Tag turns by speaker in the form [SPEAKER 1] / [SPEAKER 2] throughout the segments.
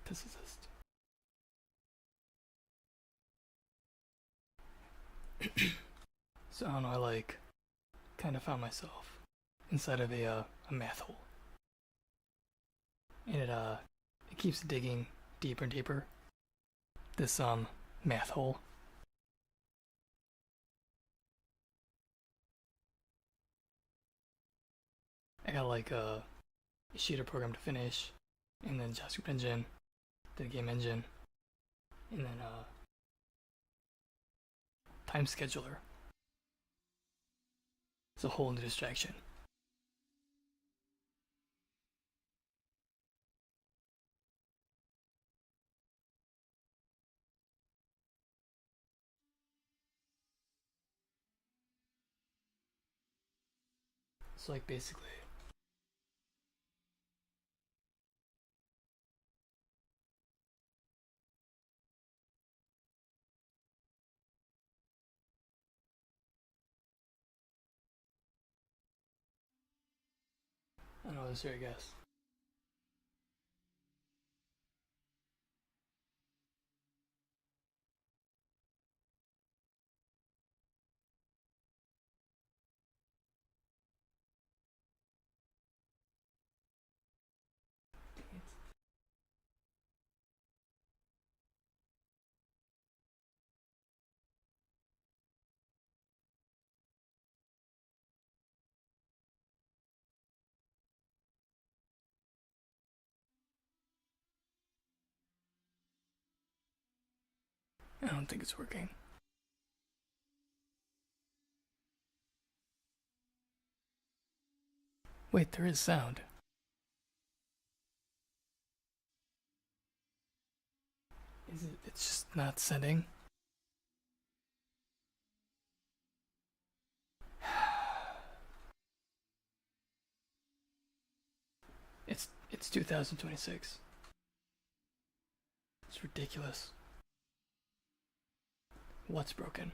[SPEAKER 1] physicist. So I don't know, I kind of found myself inside of a math hole. And it keeps digging deeper and deeper. This math hole. I got a shader program to finish, and then JavaScript engine, the game engine, and then time scheduler. It's a whole new distraction. So basically, I don't know, this here I guess. I don't think it's working. Wait, there is sound. Is it? It's just not setting. It's 2026. It's ridiculous. What's broken?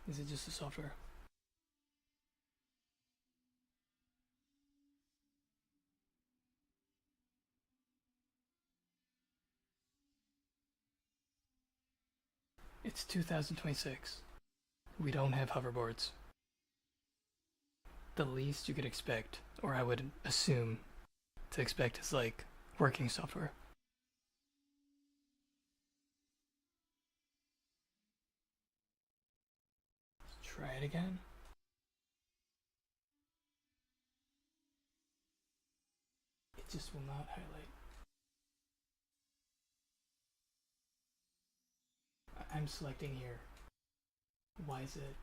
[SPEAKER 1] Is it just the software? It's 2026. We don't have hoverboards. The least you could expect, or I would assume to expect, is working software. Let's try it again. It just will not highlight. I'm selecting here. Why is it?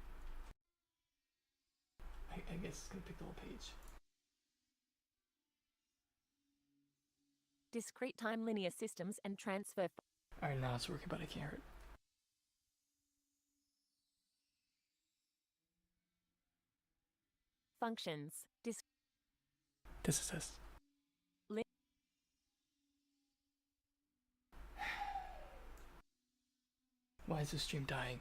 [SPEAKER 1] I guess it's gonna pick the whole page.
[SPEAKER 2] Discrete time linear systems and transfer.
[SPEAKER 1] Alright, now it's working, but I can't hear it.
[SPEAKER 2] Functions.
[SPEAKER 1] This is this. Why is the stream dying?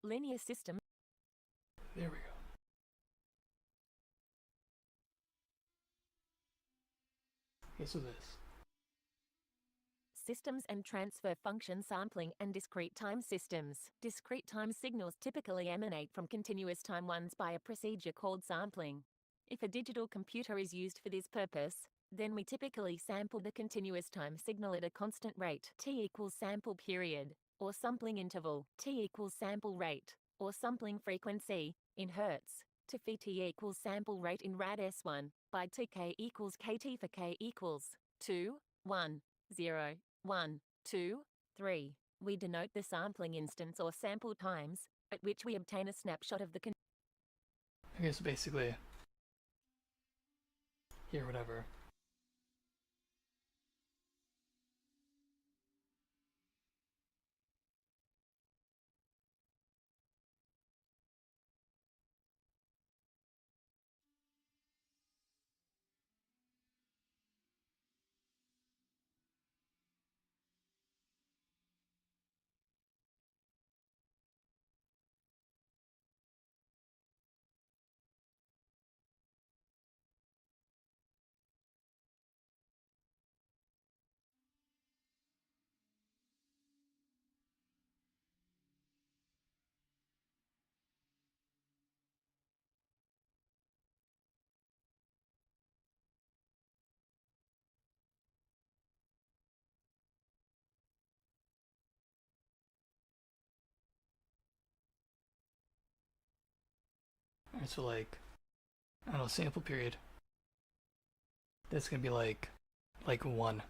[SPEAKER 2] Linear system.
[SPEAKER 1] There we go. Okay, so this.
[SPEAKER 2] Systems and transfer function sampling and discrete time systems. Discrete time signals typically emanate from continuous time ones by a procedure called sampling. If a digital computer is used for this purpose, then we typically sample the continuous time signal at a constant rate, t equals sample period, or sampling interval, t equals sample rate, or sampling frequency, in hertz, to phi t equals sample rate in rad s1, by tk equals kt for k equals 2, 1, 0, 1, 2, 3. We denote the sampling instance or sample times, at which we obtain a snapshot of the
[SPEAKER 1] Okay, so basically, here, whatever. Alright, so like, I don't know, sample period. That's gonna be like 1.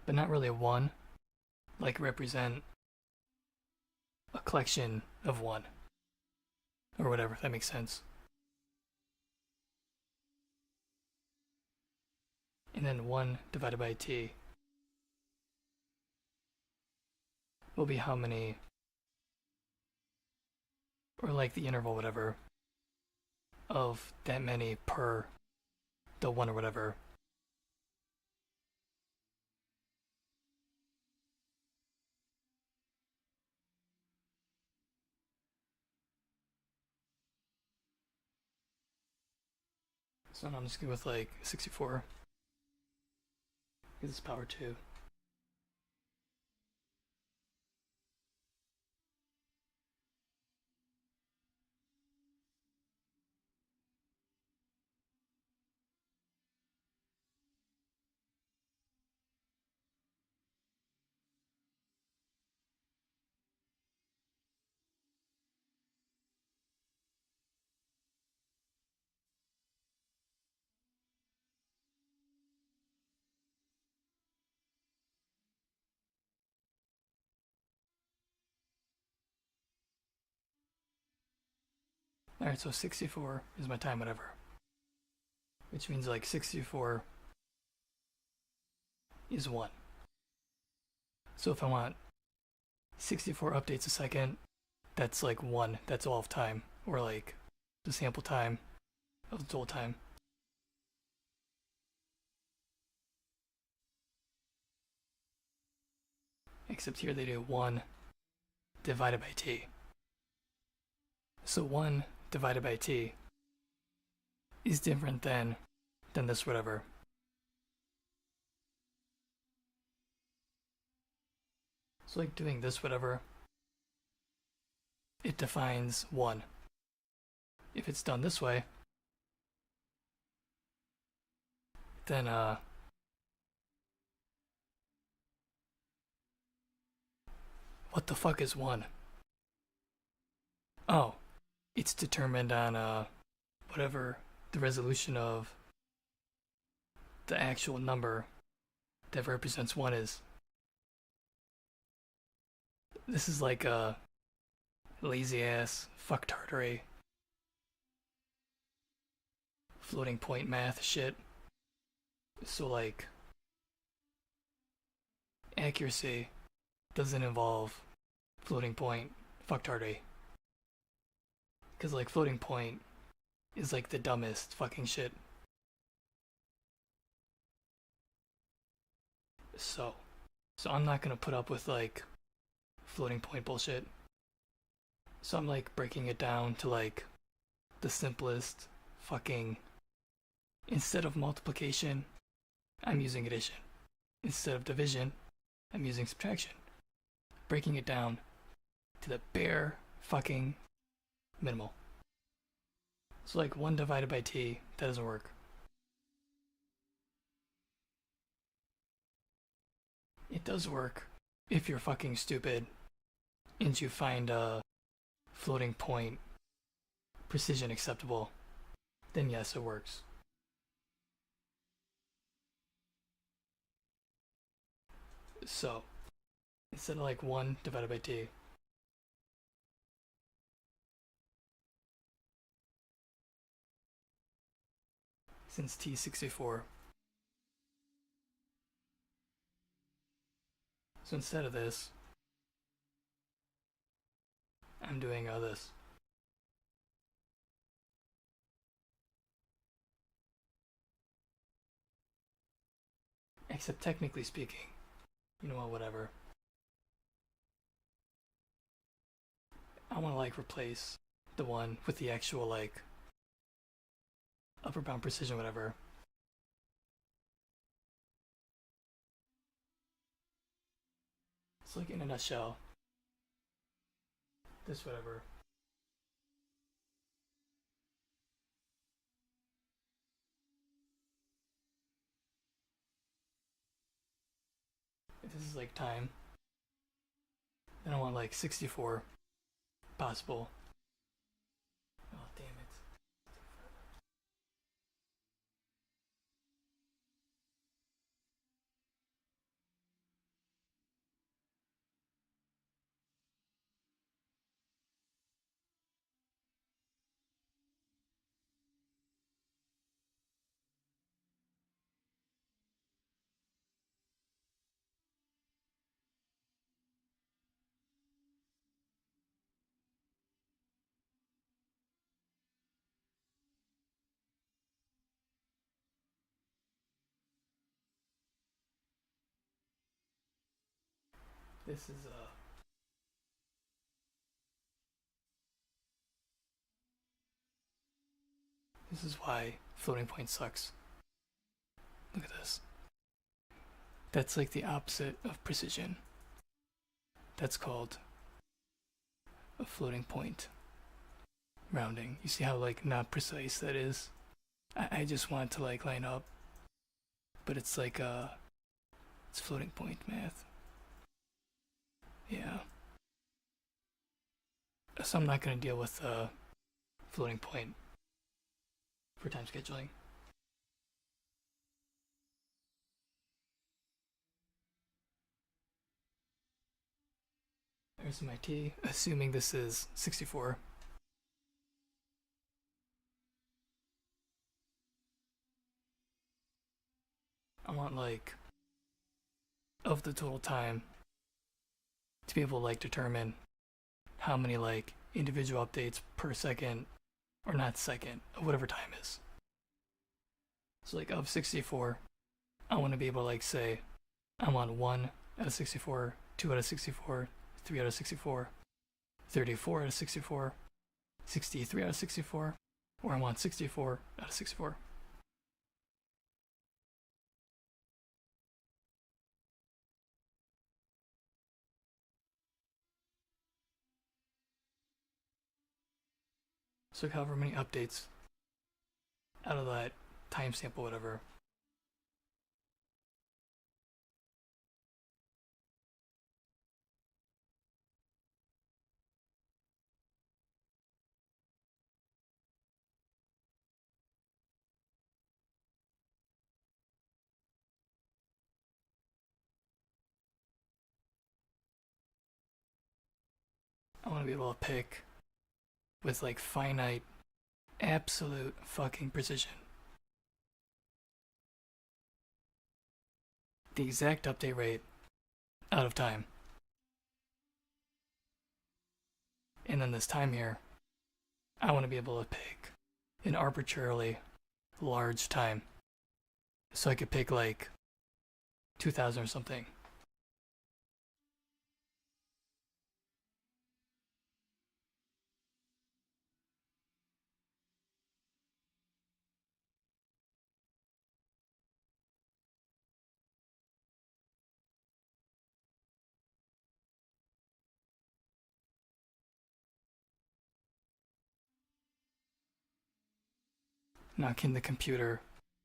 [SPEAKER 1] But not really a 1. Like represent a collection of 1. Or whatever, if that makes sense. And then 1 divided by t will be how many, or like the interval, whatever, of that many per the 1 or whatever. So I'm just going with like 64 because it's power 2. Alright, so 64 is my time, whatever. Which means like 64 is 1. So if I want 64 updates a second, that's like 1. That's all of time. Or like the sample time of the total time. Except here they do 1 divided by t. So 1 divided by t is different than this whatever. So like doing this whatever, it defines 1. If it's done this way, then what the fuck is 1? Oh, it's determined on whatever the resolution of the actual number that represents 1 is. This is like a lazy ass fucktardery floating point math shit. So like accuracy doesn't involve floating point fucktardery. Cause like floating point is like the dumbest fucking shit. So I'm not gonna put up with like floating point bullshit. So I'm like breaking it down to like the simplest fucking, instead of multiplication, I'm using addition. Instead of division, I'm using subtraction. Breaking it down to the bare fucking minimal. So like 1 divided by t, that doesn't work. It does work if you're fucking stupid and you find a floating point precision acceptable, then yes, it works. So instead of like 1 divided by t, since T64. So instead of this, I'm doing this. Except technically speaking, you know what, whatever. I want to like replace the one with the actual like upper bound precision, whatever. It's like in a nutshell. This whatever. If this is like time, then I want like 64 possible. Oh damn it. This is this is why floating point sucks. Look at this. That's like the opposite of precision. That's called a floating point rounding. You see how like not precise that is? I just want to like line up, but it's like it's floating point math. Yeah. So I'm not gonna deal with floating point for time scheduling. There's my T, assuming this is 64. I want like of the total time to be able to like determine how many like individual updates per second, or not second, or whatever time is. So like of 64, I want to be able to like say I want 1 out of 64, 2 out of 64, 3 out of 64, 34 out of 64, 63 out of 64, or I want 64 out of 64. So however many updates out of that timestamp or whatever. I want to be able to pick with like finite, absolute fucking precision the exact update rate out of time. And then this time here, I want to be able to pick an arbitrarily large time. So I could pick like 2000 or something. Now, can the computer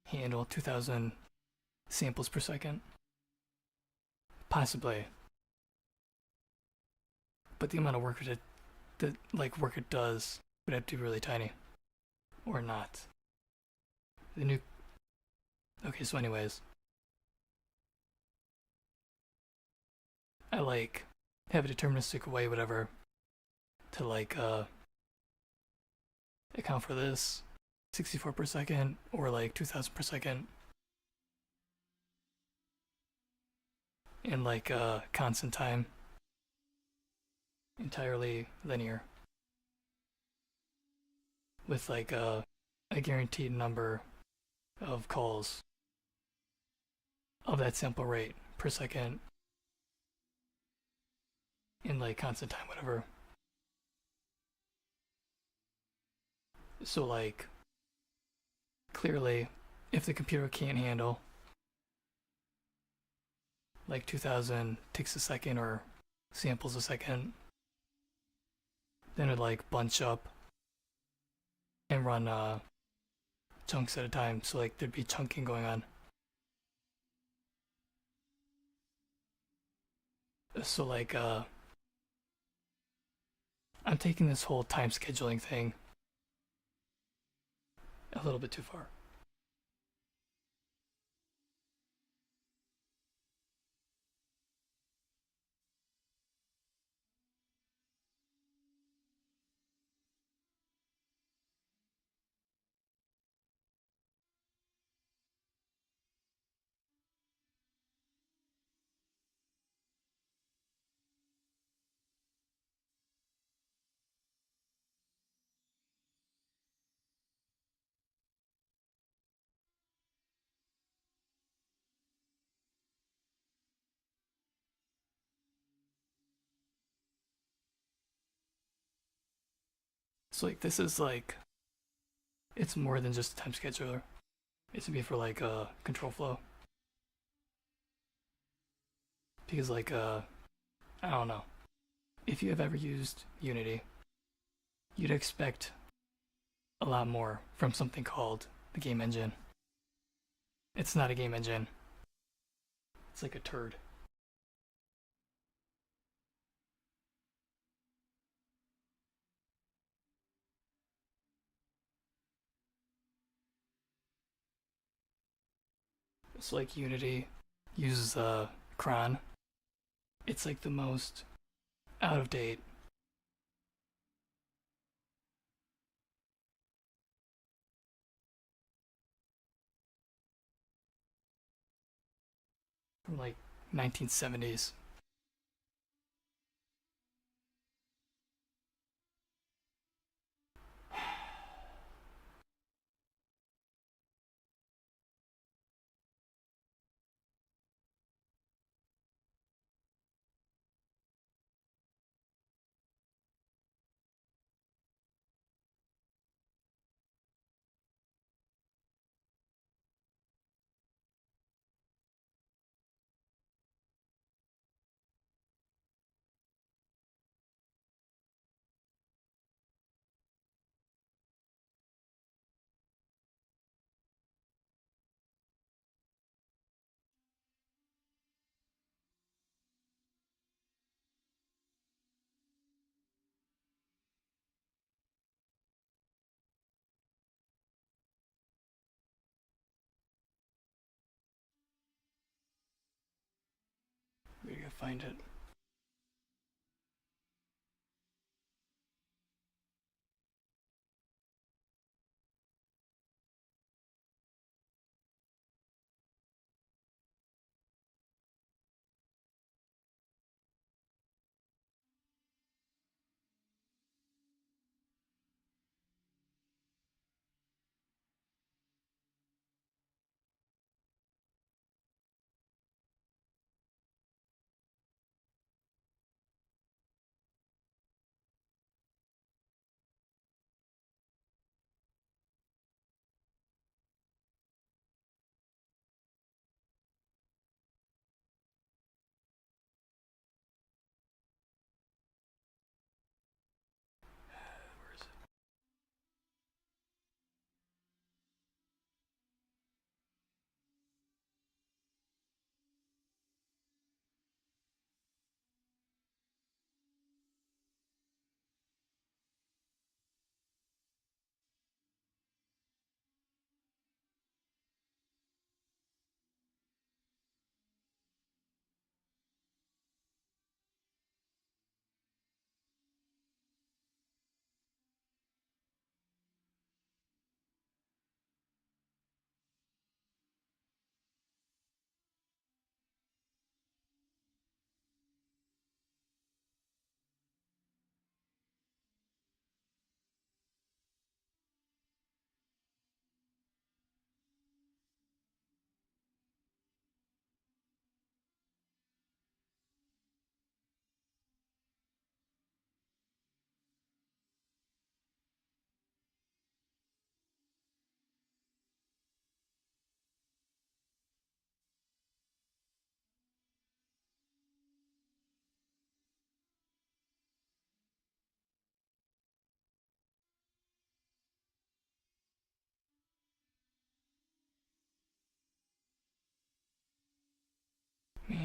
[SPEAKER 1] handle 2000 samples per second? Possibly. But the amount of work work it does would have to be really tiny. Or not. The new... Okay, so anyways. I like have a deterministic way, whatever, to like account for this. 64 per second or like 2000 per second in like a constant time, entirely linear, with like a guaranteed number of calls of that sample rate per second in like constant time, whatever. So like clearly, if the computer can't handle like 2000 ticks a second or samples a second, then it'd like bunch up and run chunks at a time. So like there'd be chunking going on. So like I'm taking this whole time scheduling thing a little bit too far. So like this is like it's more than just a time scheduler. It's to be for like control flow. Because like I don't know. If you have ever used Unity, you'd expect a lot more from something called the game engine. It's not a game engine. It's like a turd. It's like Unity uses cron. It's like the most out of date. From like 1970s. We gotta find it.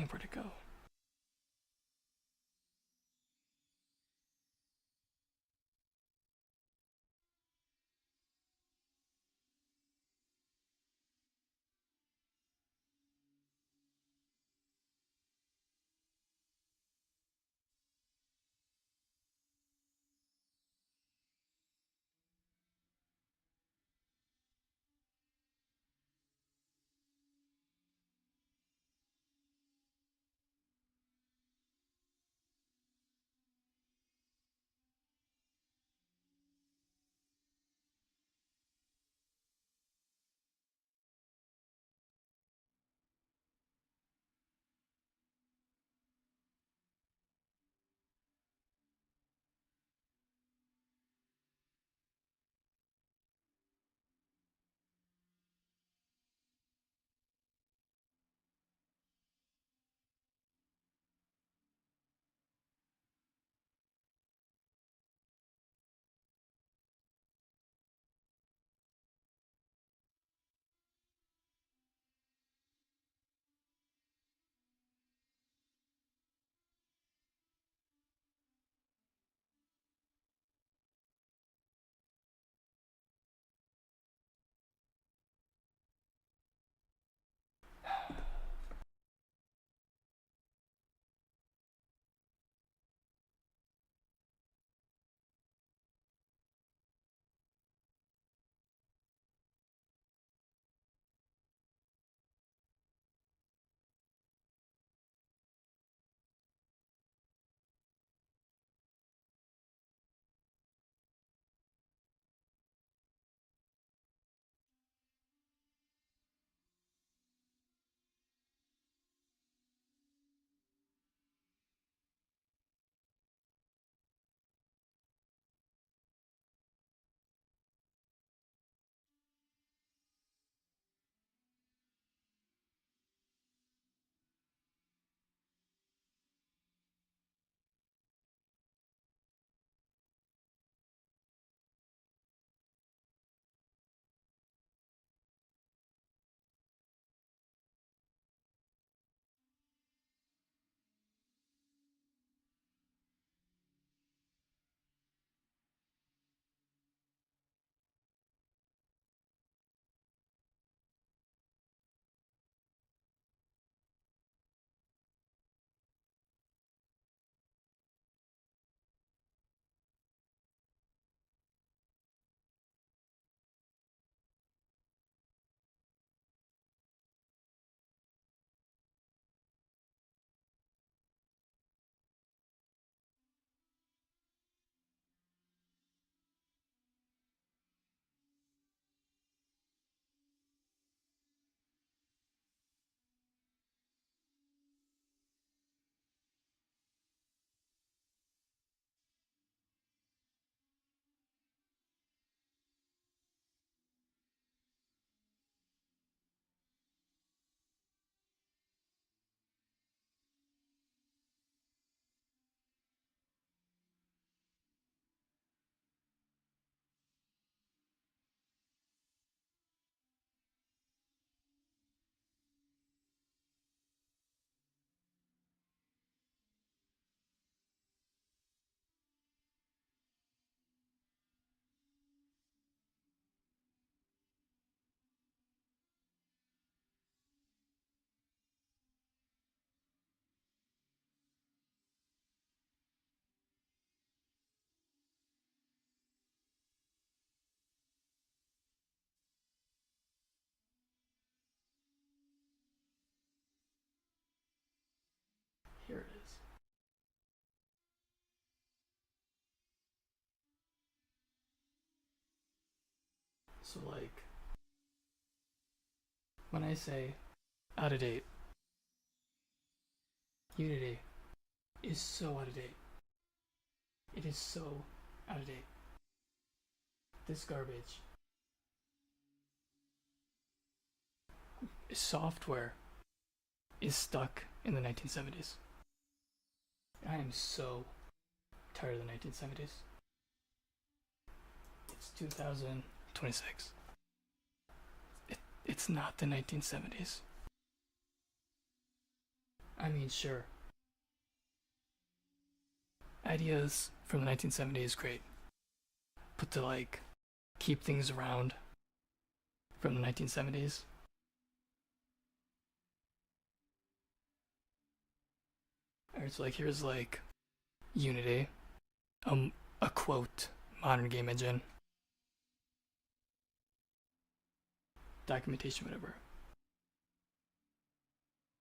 [SPEAKER 1] where'd it go? Here it is. So, like, when I say out of date, Unity is so out of date. It is so out of date. This garbage software is stuck in the 1970s. I am so tired of the 1970s. It's 2026. It's not the 1970s. I mean, sure. Ideas from the 1970s, great. But to like keep things around from the 1970s, alright, so like here's like Unity, a quote modern game engine, documentation, whatever.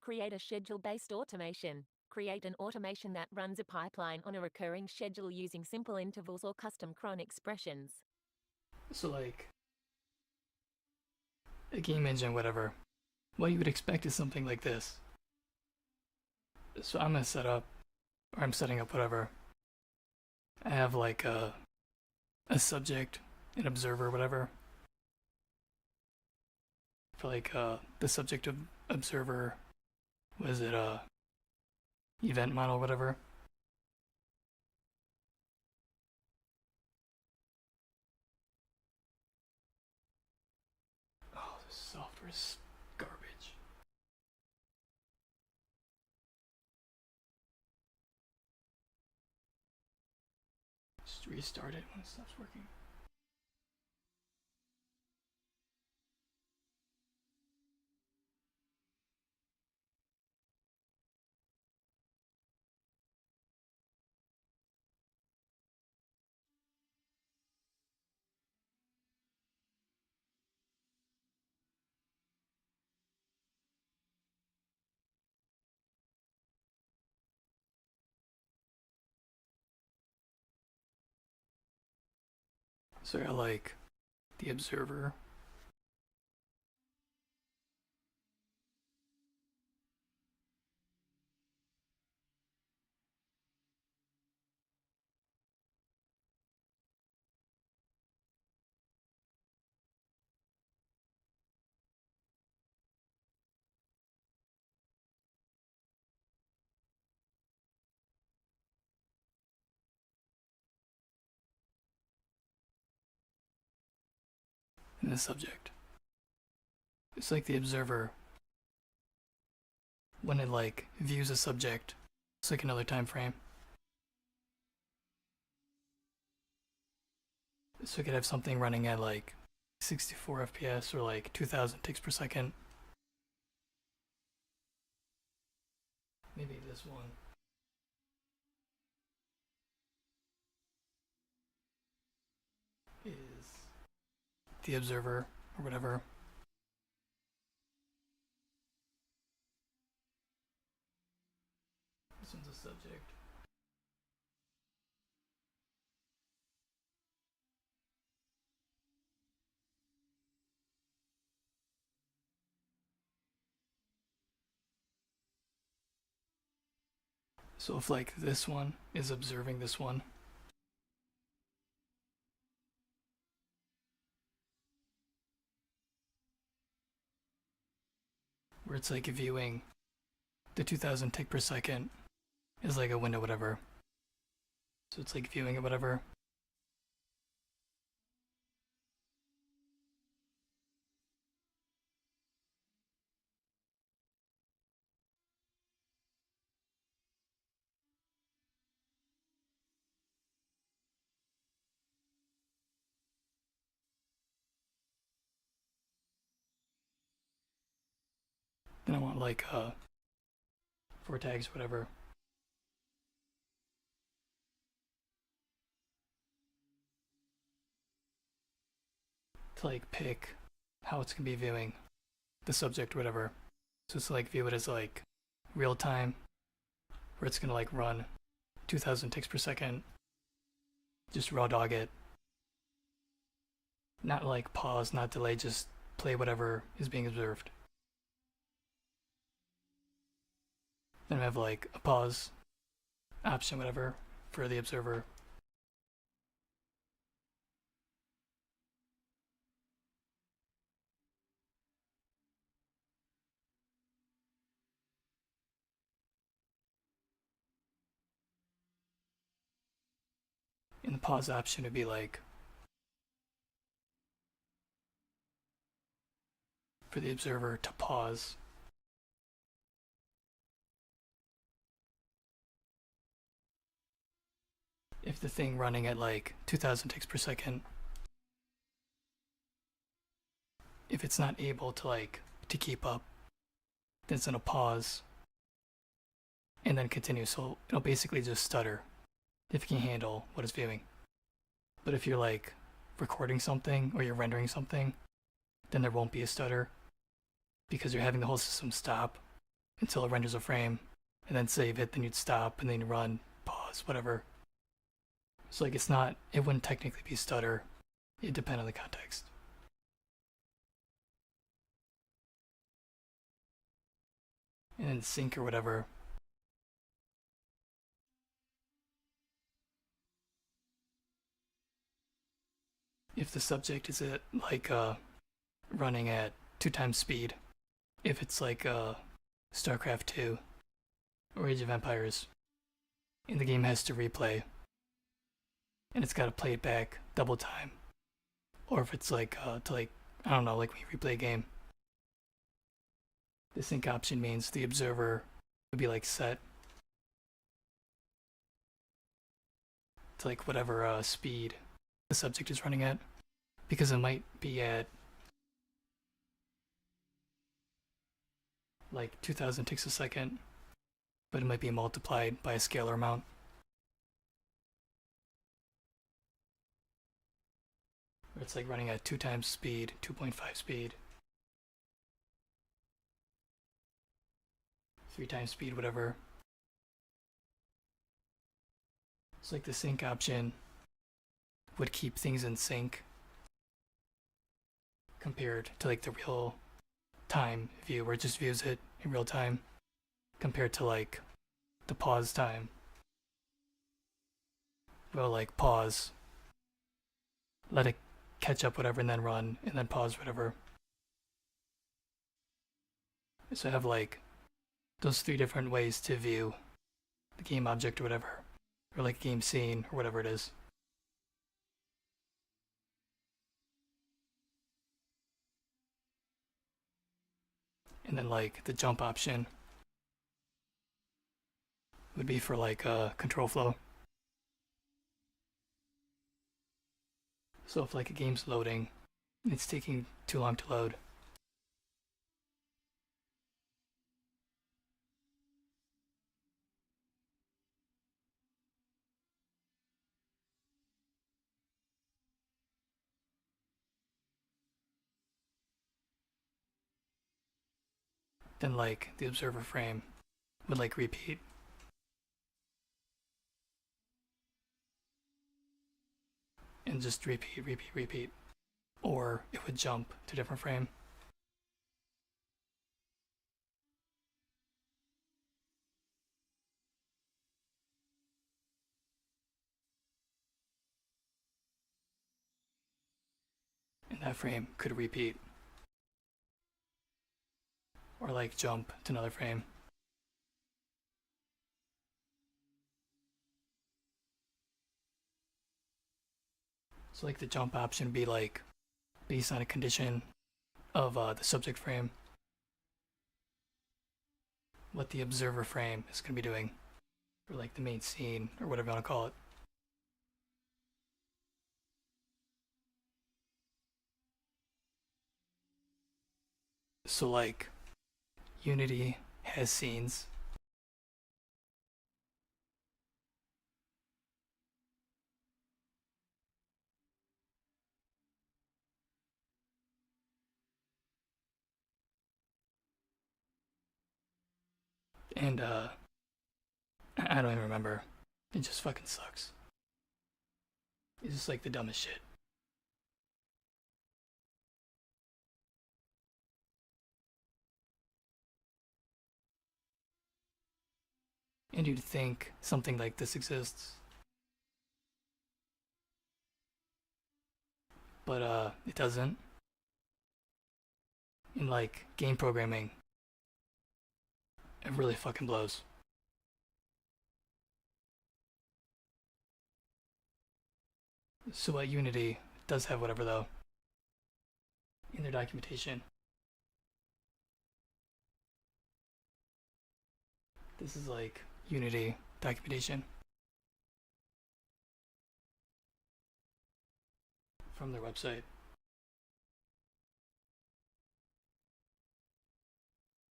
[SPEAKER 2] Create a schedule-based automation. Create an automation that runs a pipeline on a recurring schedule using simple intervals or custom cron expressions.
[SPEAKER 1] So like a game engine, whatever. What you would expect is something like this. So I'm gonna set up, or I'm setting up whatever. I have like a subject, an observer, whatever. For like the subject of observer, was it event model, whatever. Oh, this software is garbage. Just restart it when it stops working. So I like the observer. And the subject. It's like the observer, when it like views a subject, it's like another time frame. So it could have something running at like 64 FPS or like 2000 ticks per second. Maybe this one is the observer or whatever. This one's a subject. So if like this one is observing this one, where it's like viewing the 2000 tick per second is like a window, whatever. So it's like viewing it, whatever. Then I want like four tags, whatever. To like pick how it's gonna be viewing the subject, whatever. So it's like view it as like real time, where it's gonna like run 2000 ticks per second. Just raw dog it. Not like pause, not delay, just play whatever is being observed. Then I have like a pause option, whatever, for the observer. And the pause option would be like for the observer to pause if the thing running at like 2000 ticks per second, if it's not able to like to keep up, then it's gonna pause and then continue. So it'll basically just stutter if it can handle what it's viewing. But if you're like recording something or you're rendering something, then there won't be a stutter because you're having the whole system stop until it renders a frame and then save it, then you'd stop and then you run, pause, whatever. So like it wouldn't technically be stutter. It'd depend on the context. And then sync or whatever. If the subject is at like running at 2 times speed, if it's like StarCraft 2 or Age of Empires, and the game has to replay, and it's got to play it back double time, or if it's like to like I don't know, like when you replay a game, the sync option means the observer would be like set to like whatever speed the subject is running at, because it might be at like 2000 ticks a second, but it might be multiplied by a scalar amount. Or it's like running at 2 times speed, 2.5 speed, 3 times speed, whatever. It's like the sync option would keep things in sync compared to like the real time view where it just views it in real time compared to like the pause time. We'll like pause, let it catch up whatever and then run and then pause whatever. So I have like those 3 different ways to view the game object or whatever, or like game scene or whatever it is. And then like the jump option would be for like control flow. So if like a game's loading and it's taking too long to load, then like the observer frame would like repeat. And just repeat. Or it would jump to a different frame. And that frame could repeat. Or like jump to another frame. So like the jump option would be like based on a condition of the subject frame, what the observer frame is going to be doing, or like the main scene, or whatever you want to call it. So like Unity has scenes. And I don't even remember. It just fucking sucks. It's just like the dumbest shit. And you'd think something like this exists. But it doesn't. In like game programming, it really fucking blows. So Unity does have whatever though in their documentation. This is like Unity documentation. from their website.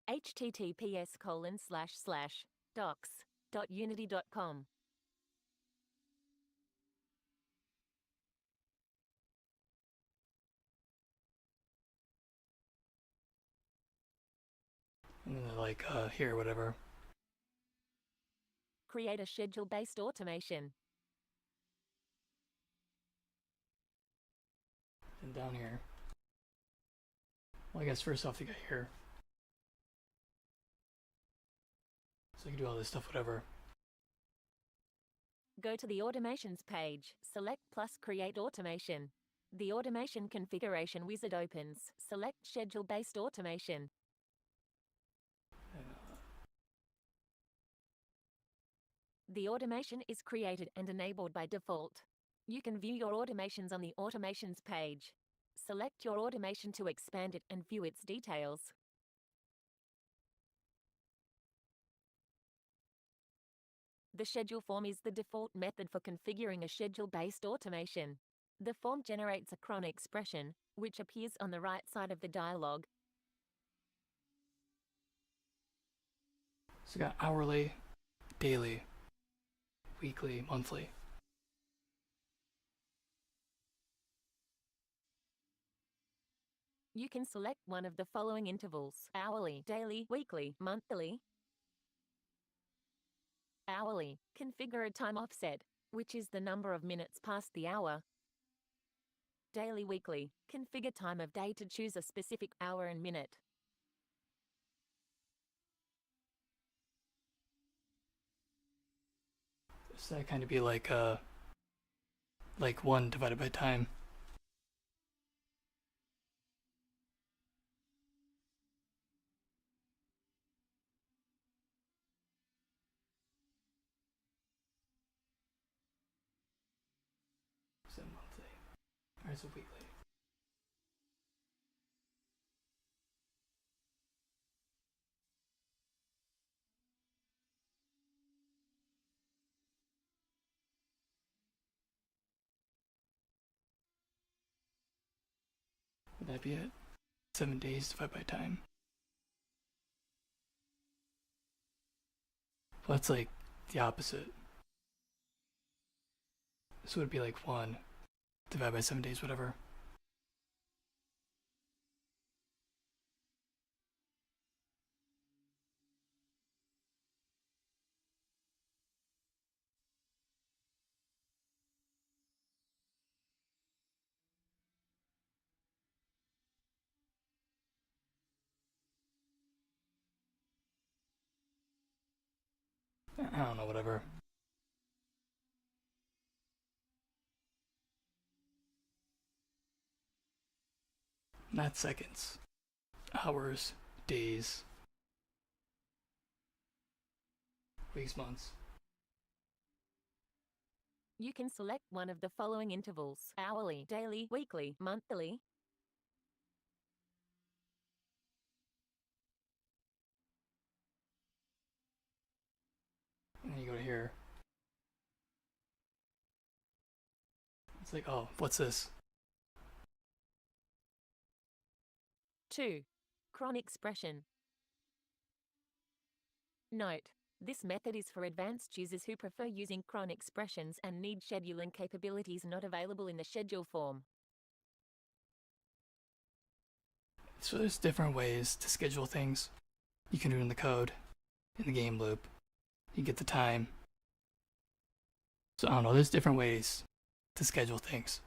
[SPEAKER 2] https://docs.unity.com.
[SPEAKER 1] And then they're like, here, whatever.
[SPEAKER 2] Create a schedule-based automation.
[SPEAKER 1] And down here. Well, I guess first off, you got here. So you can do all this stuff, whatever.
[SPEAKER 2] Go to the Automations page, select plus Create Automation. The Automation Configuration wizard opens. Select Schedule-based Automation. The automation is created and enabled by default. You can view your automations on the Automations page. Select your automation to expand it and view its details. The schedule form is the default method for configuring a schedule-based automation. The form generates a cron expression, which appears on the right side of the dialog.
[SPEAKER 1] So you got hourly, daily, weekly, monthly.
[SPEAKER 2] You can select one of the following intervals: hourly, daily, weekly, monthly. Hourly, configure a time offset, which is the number of minutes past the hour. Daily, weekly, configure time of day to choose a specific hour and minute.
[SPEAKER 1] So that kind of be like 1 divided by time. Is that monthly? Or is it weekly? Would that be it? 7 days divided by time. Well, that's like the opposite. So it would be like 1 divided by 7 days, whatever. I don't know, whatever. Not seconds. Hours, days, weeks, months.
[SPEAKER 2] You can select one of the following intervals: hourly, daily, weekly, monthly.
[SPEAKER 1] And then you go to here. It's like, oh, what's this?
[SPEAKER 2] 2. Cron expression. Note: this method is for advanced users who prefer using cron expressions and need scheduling capabilities not available in the schedule form.
[SPEAKER 1] So there's different ways to schedule things. You can do it in the code, in the game loop. You get the time. So I don't know, there's different ways to schedule things.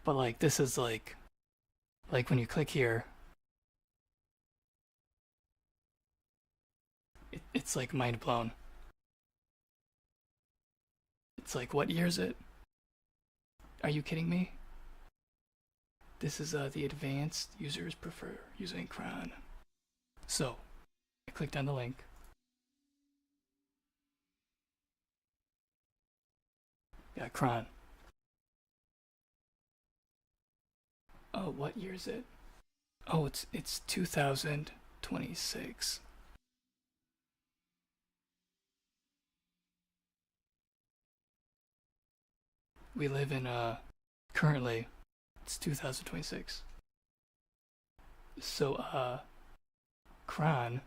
[SPEAKER 1] But like this is like when you click here, it's like mind blown. It's like, what year is it? Are you kidding me? This is the advanced users prefer using cron. So I clicked on the link. Yeah, cron. Oh, what year is it? Oh, it's 2026. We live in currently It's 2026. So, cron,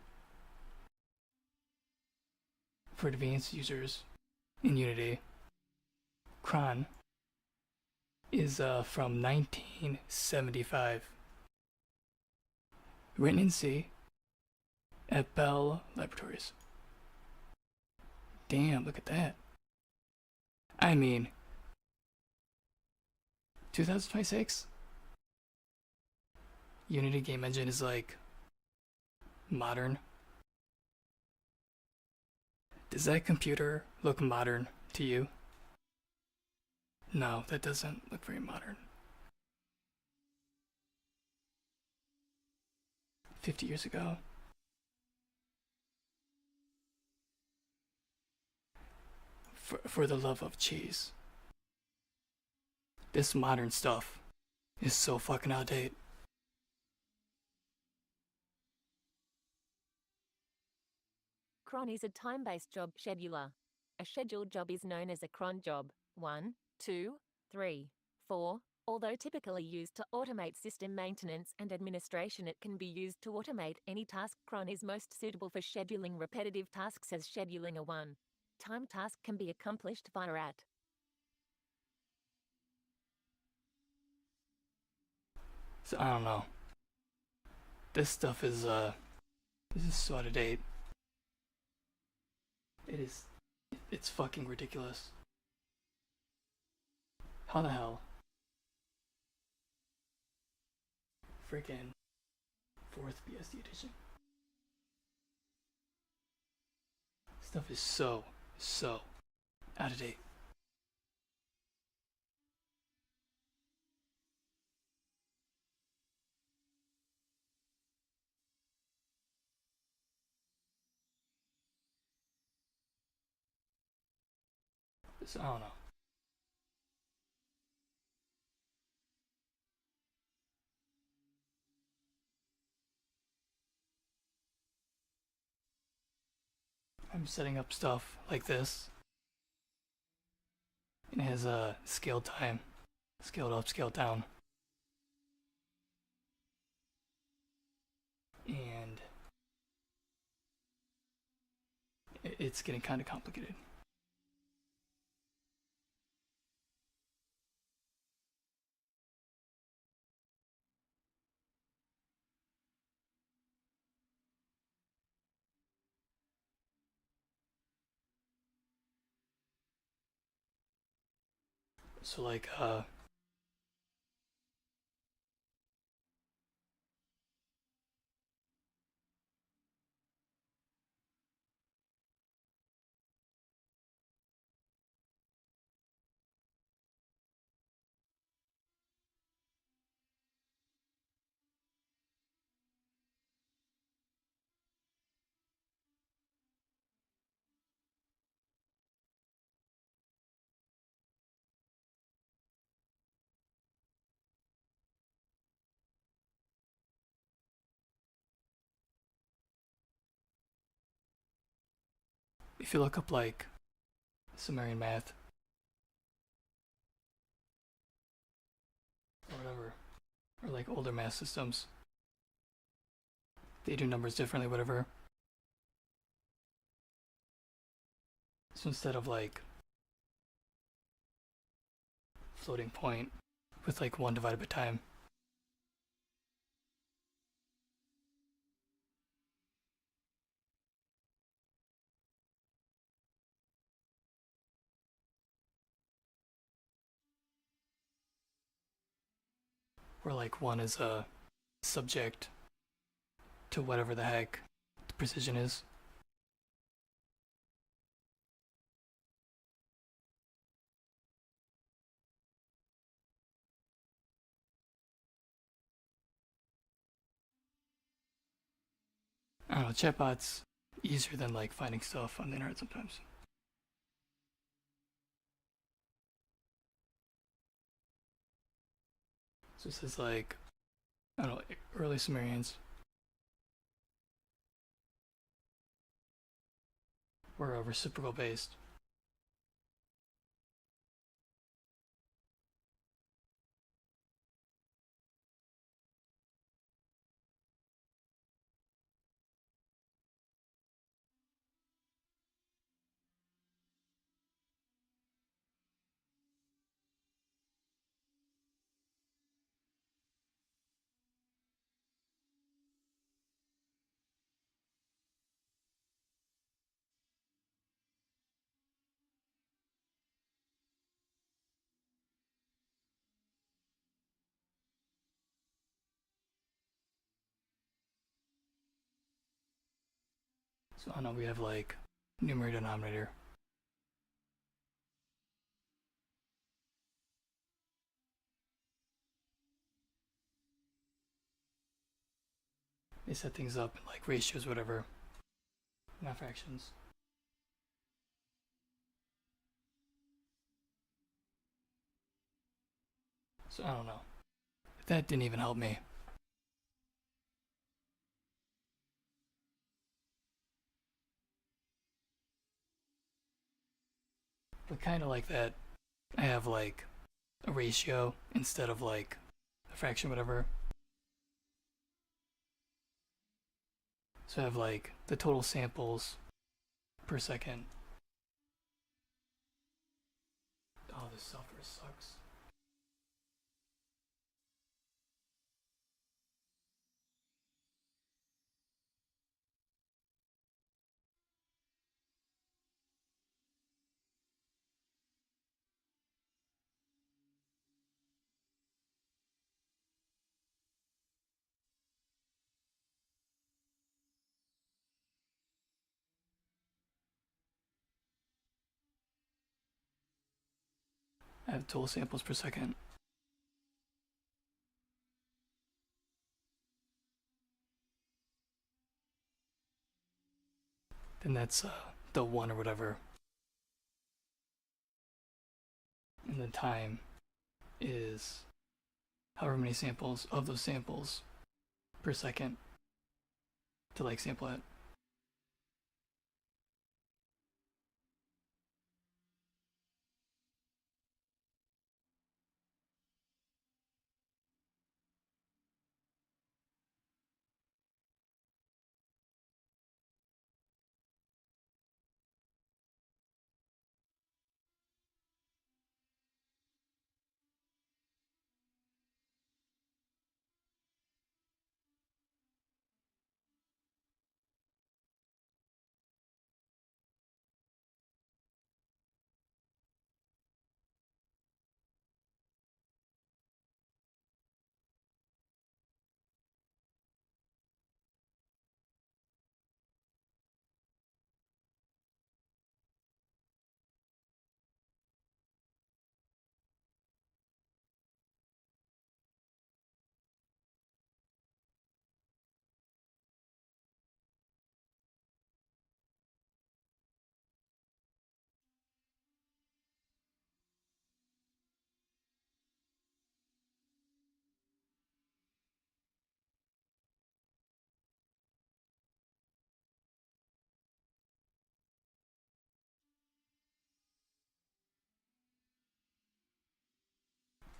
[SPEAKER 1] for advanced users in Unity, cron is from 1975. Written in C at Bell Laboratories. Damn, look at that. I mean, 2026? Unity game engine is like modern. Does that computer look modern to you? No, that doesn't look very modern. 50 years ago. For the love of cheese. This modern stuff is so fucking outdated.
[SPEAKER 2] Cron is a time-based job scheduler. A scheduled job is known as a cron job. 1, 2, 3, 4. Although typically used to automate system maintenance and administration, it can be used to automate any task. Cron is most suitable for scheduling repetitive tasks, as scheduling a one-time task can be accomplished via at.
[SPEAKER 1] So I don't know. This stuff is this is so out of date. It's fucking ridiculous. How the hell? Freaking 4th BSD edition. Stuff is so out of date. So I don't know. I'm setting up stuff like this. And it has a scale time. Scaled up, scaled down. And it's getting kind of complicated. So like if you look up like Sumerian math or whatever, or like older math systems, they do numbers differently, whatever. So instead of like floating point with like 1 divided by time, where like 1 is a subject to whatever the heck the precision is. I don't know, chatbot's easier than like finding stuff on the internet sometimes. So this is like, I don't know, early Sumerians were reciprocal based. So I don't know, we have like numerator, denominator. They set things up in like ratios, whatever, not fractions. So I don't know. That didn't even help me. But kind of like that, I have like a ratio instead of like a fraction, whatever. So I have like the total samples per second. Oh, this software sucks. I have total samples per second. Then that's the one or whatever. And the time is however many samples of those samples per second to like sample it.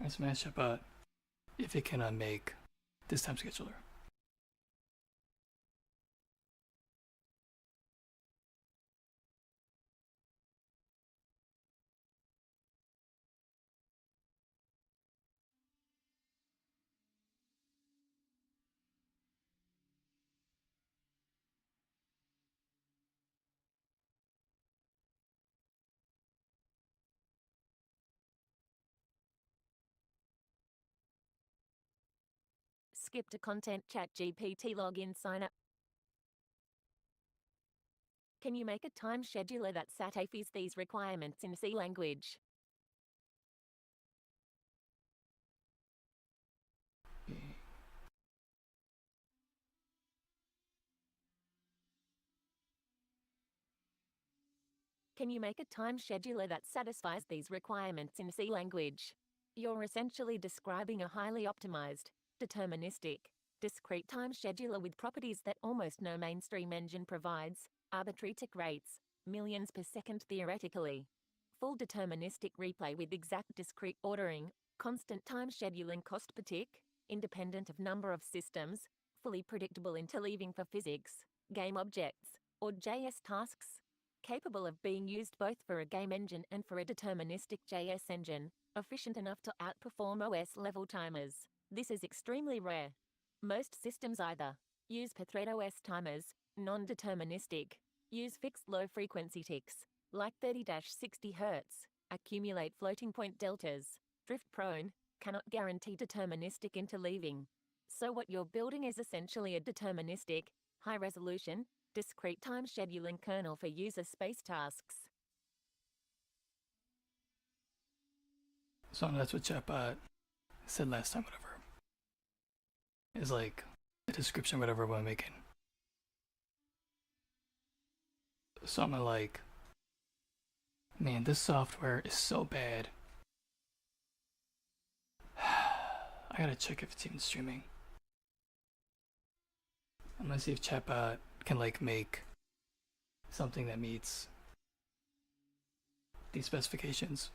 [SPEAKER 1] Alright, so match up if it can make this time scheduler.
[SPEAKER 2] Skip to content chat GPT login sign up. Can you make a time scheduler that satisfies these requirements in C language? Can you make a time scheduler that satisfies these requirements in C language? You're essentially describing a highly optimized, deterministic, discrete time scheduler with properties that almost no mainstream engine provides: arbitrary tick rates, millions per second theoretically, full deterministic replay with exact discrete ordering, constant time scheduling cost per tick, independent of number of systems, fully predictable interleaving for physics, game objects, or JS tasks, capable of being used both for a game engine and for a deterministic JS engine, efficient enough to outperform OS-level timers. This is extremely rare. Most systems either use per-thread OS timers, non-deterministic, use fixed low-frequency ticks, like 30-60 Hz, accumulate floating-point deltas, drift-prone, cannot guarantee deterministic interleaving. So what you're building is essentially a deterministic, high-resolution, Discrete time scheduling kernel for user space tasks.
[SPEAKER 1] So that's what chatbot said last time, whatever. Is like the description, whatever we're making. So I'm like, man, this software is so bad. I gotta check if it's even streaming. I'm gonna see if chatbot can like make something that meets these specifications.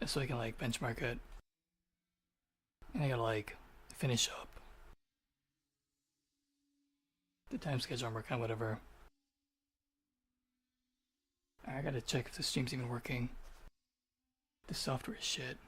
[SPEAKER 1] So I can like benchmark it. And I gotta like finish up the time schedule I'm working on, whatever. I gotta check if the stream's even working. The software is shit.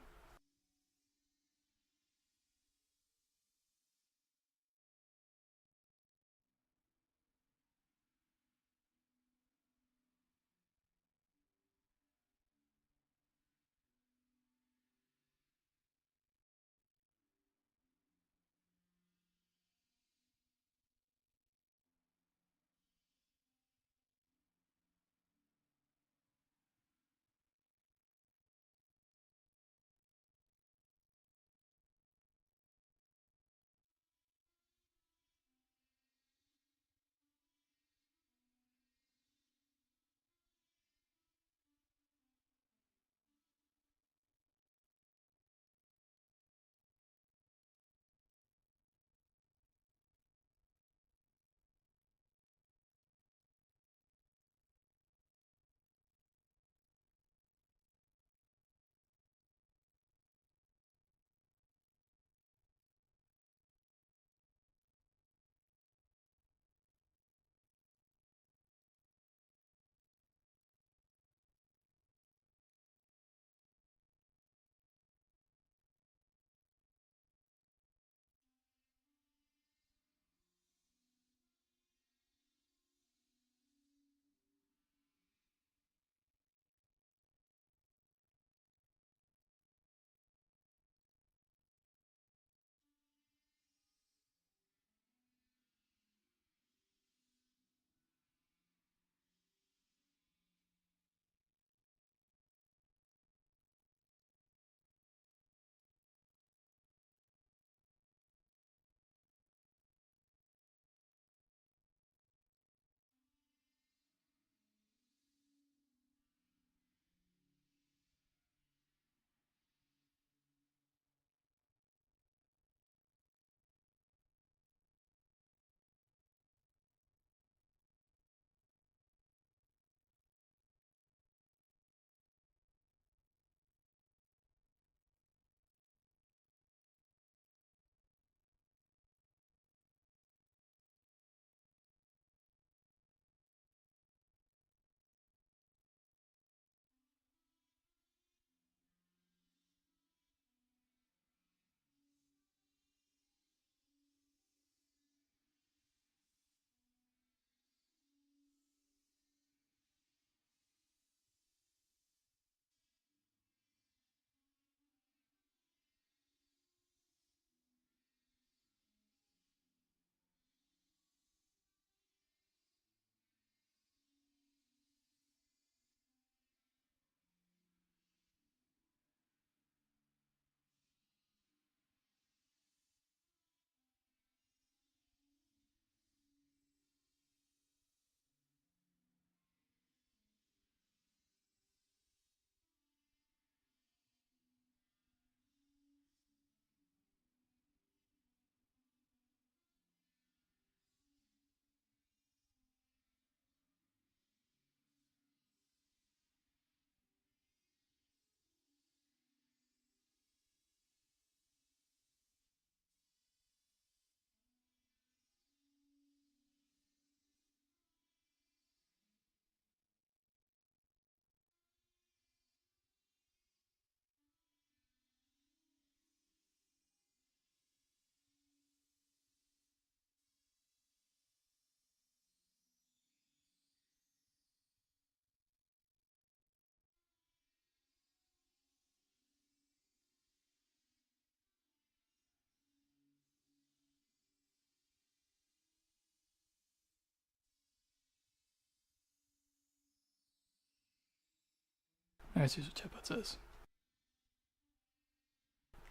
[SPEAKER 1] Alright, so here's what chatbot says.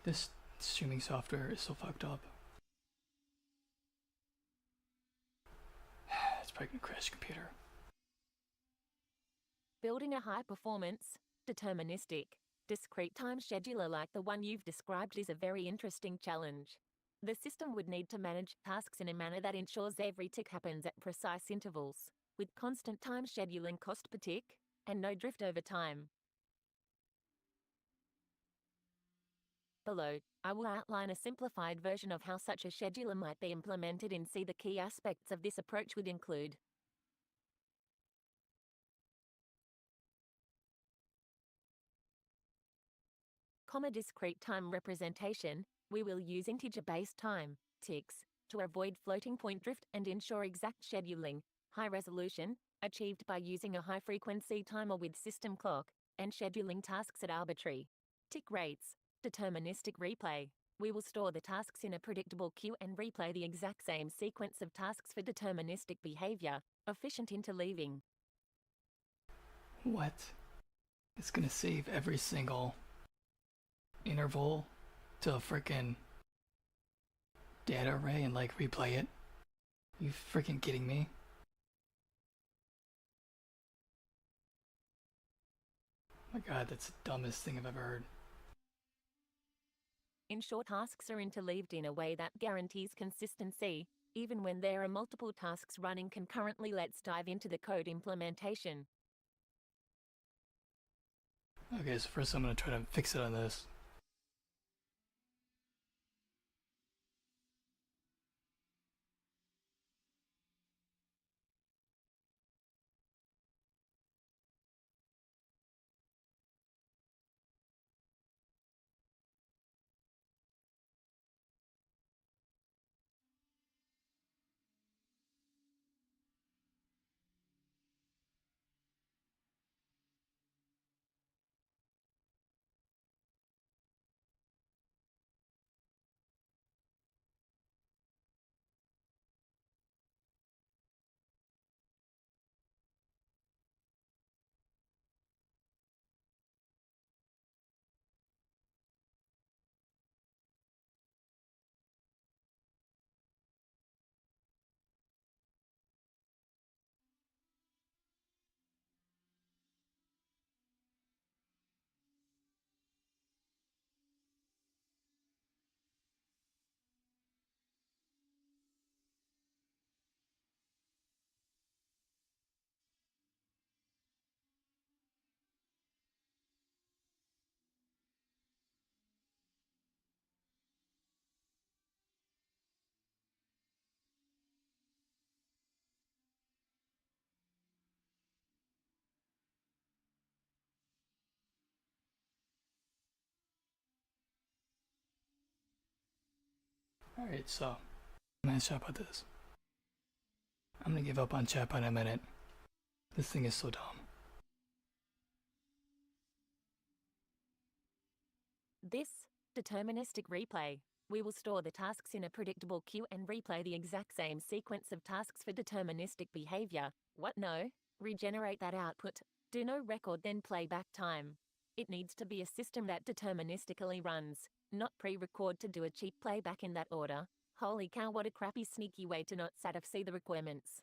[SPEAKER 1] This streaming software is so fucked up. It's probably gonna crash the computer.
[SPEAKER 2] Building a high-performance, deterministic, discrete time scheduler like the one you've described is a very interesting challenge. The system would need to manage tasks in a manner that ensures every tick happens at precise intervals, with constant time scheduling cost per tick, and no drift over time. Below, I will outline a simplified version of how such a scheduler might be implemented and see the key aspects of this approach would include. Discrete time representation, we will use integer-based time, ticks, to avoid floating point drift and ensure exact scheduling. High resolution, achieved by using a high-frequency timer with system clock, and scheduling tasks at arbitrary tick rates. Deterministic replay, we will store the tasks in a predictable queue and replay the exact same sequence of tasks for deterministic behavior. Efficient interleaving.
[SPEAKER 1] What? It's gonna save every single interval to a freaking data array and like replay it? You freaking kidding me? Oh my god, that's the dumbest thing I've ever heard.
[SPEAKER 2] Ensure tasks are interleaved in a way that guarantees consistency, even when there are multiple tasks running concurrently. Let's dive into the code implementation.
[SPEAKER 1] Okay, so first I'm gonna try to fix it on this. Alright, so I'm gonna chat about this. I'm gonna give up on chatbot in a minute. This thing is so dumb.
[SPEAKER 2] This deterministic replay, we will store the tasks in a predictable queue and replay the exact same sequence of tasks for deterministic behavior. What? No? Regenerate that output. Do no record then playback time. It needs to be a system that deterministically runs, not pre-record to do a cheap playback in that order. Holy cow, what a crappy sneaky way to not satisfy the requirements.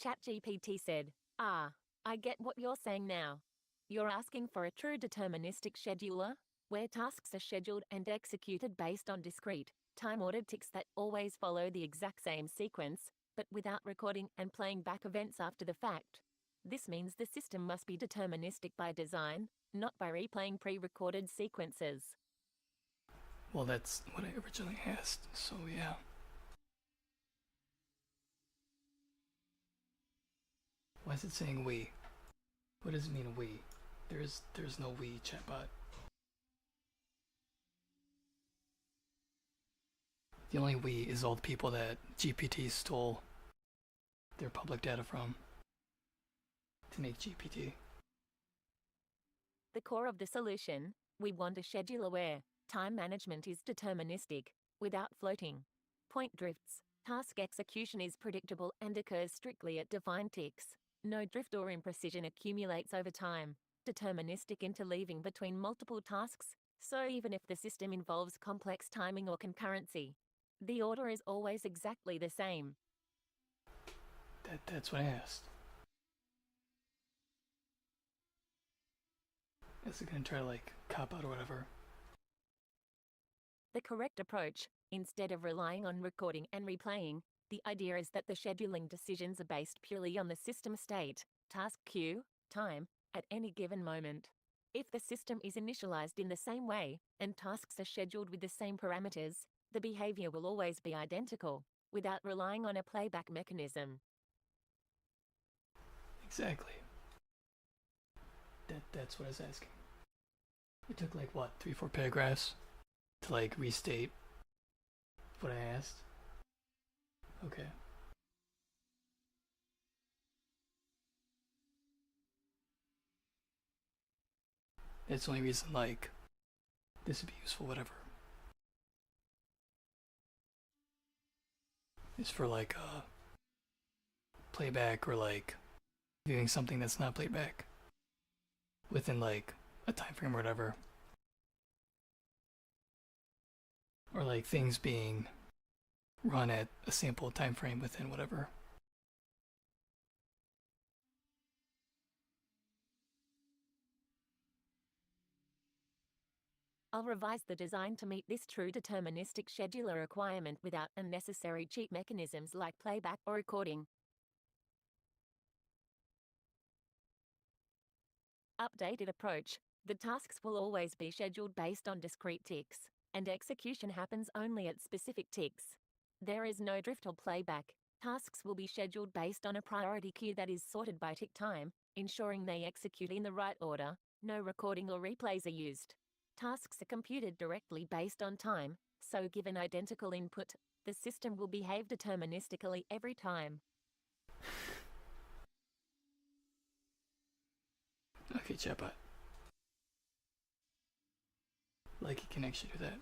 [SPEAKER 2] ChatGPT said, I get what you're saying now. You're asking for a true deterministic scheduler, where tasks are scheduled and executed based on discrete, time-ordered ticks that always follow the exact same sequence, but without recording and playing back events after the fact. This means the system must be deterministic by design, not by replaying pre-recorded sequences.
[SPEAKER 1] Well, that's what I originally asked, so yeah. Why is it saying we? What does it mean we? There's no we chatbot. The only we is all the people that GPT stole their public data from to make GPT.
[SPEAKER 2] The core of the solution, we want a scheduler where time management is deterministic, without floating point drifts. Task execution is predictable and occurs strictly at defined ticks. No drift or imprecision accumulates over time. Deterministic interleaving between multiple tasks, so even if the system involves complex timing or concurrency, the order is always exactly the same.
[SPEAKER 1] That's what I asked. Is it gonna try to like cop out or whatever?
[SPEAKER 2] The correct approach, instead of relying on recording and replaying, the idea is that the scheduling decisions are based purely on the system state, task queue, time, at any given moment. If the system is initialized in the same way, and tasks are scheduled with the same parameters, the behavior will always be identical, without relying on a playback mechanism.
[SPEAKER 1] Exactly. That's what I was asking. It took like what, 3-4 paragraphs to like restate what I asked. Okay. That's the only reason like this would be useful, whatever. Is for like playback or like viewing something that's not playback within like a time frame or whatever. Or like things being run at a sample time frame within whatever.
[SPEAKER 2] I'll revise the design to meet this true deterministic scheduler requirement without unnecessary cheat mechanisms like playback or recording. Updated approach. The tasks will always be scheduled based on discrete ticks, and execution happens only at specific ticks. There is no drift or playback. Tasks will be scheduled based on a priority queue that is sorted by tick time, ensuring they execute in the right order. No recording or replays are used. Tasks are computed directly based on time, so given identical input, the system will behave deterministically every time.
[SPEAKER 1] Okay, chatbot. Like it can actually do that.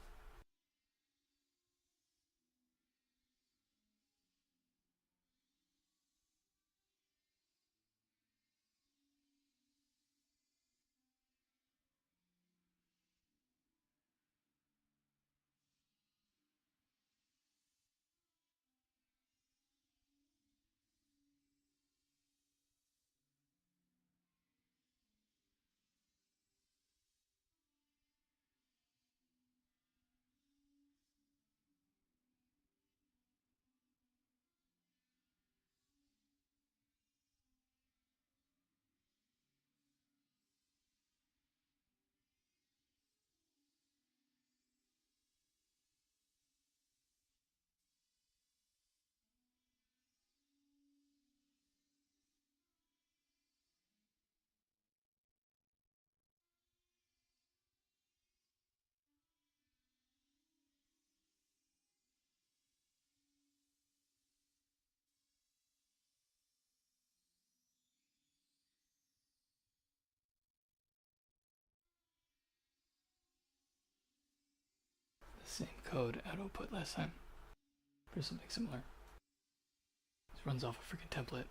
[SPEAKER 1] The same code at output last time for something similar. This runs off a freaking template.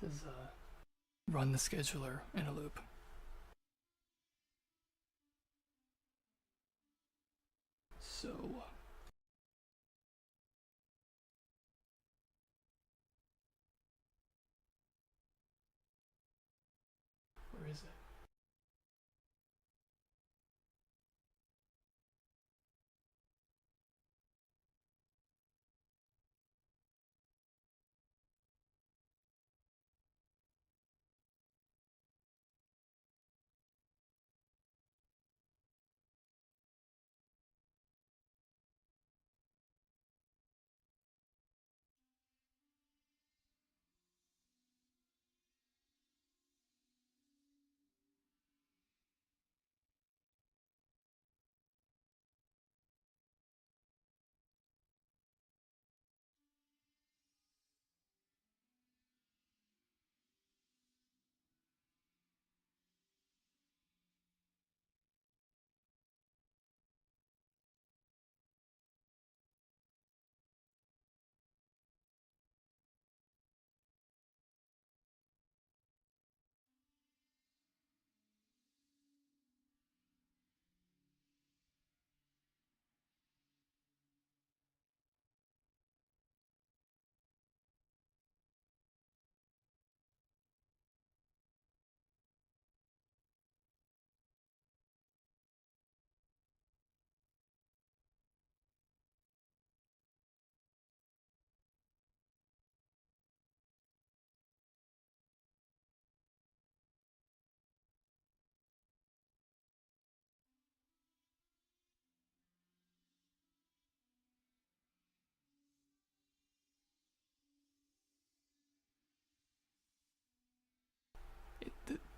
[SPEAKER 1] This is run the scheduler in a loop. So Where is it?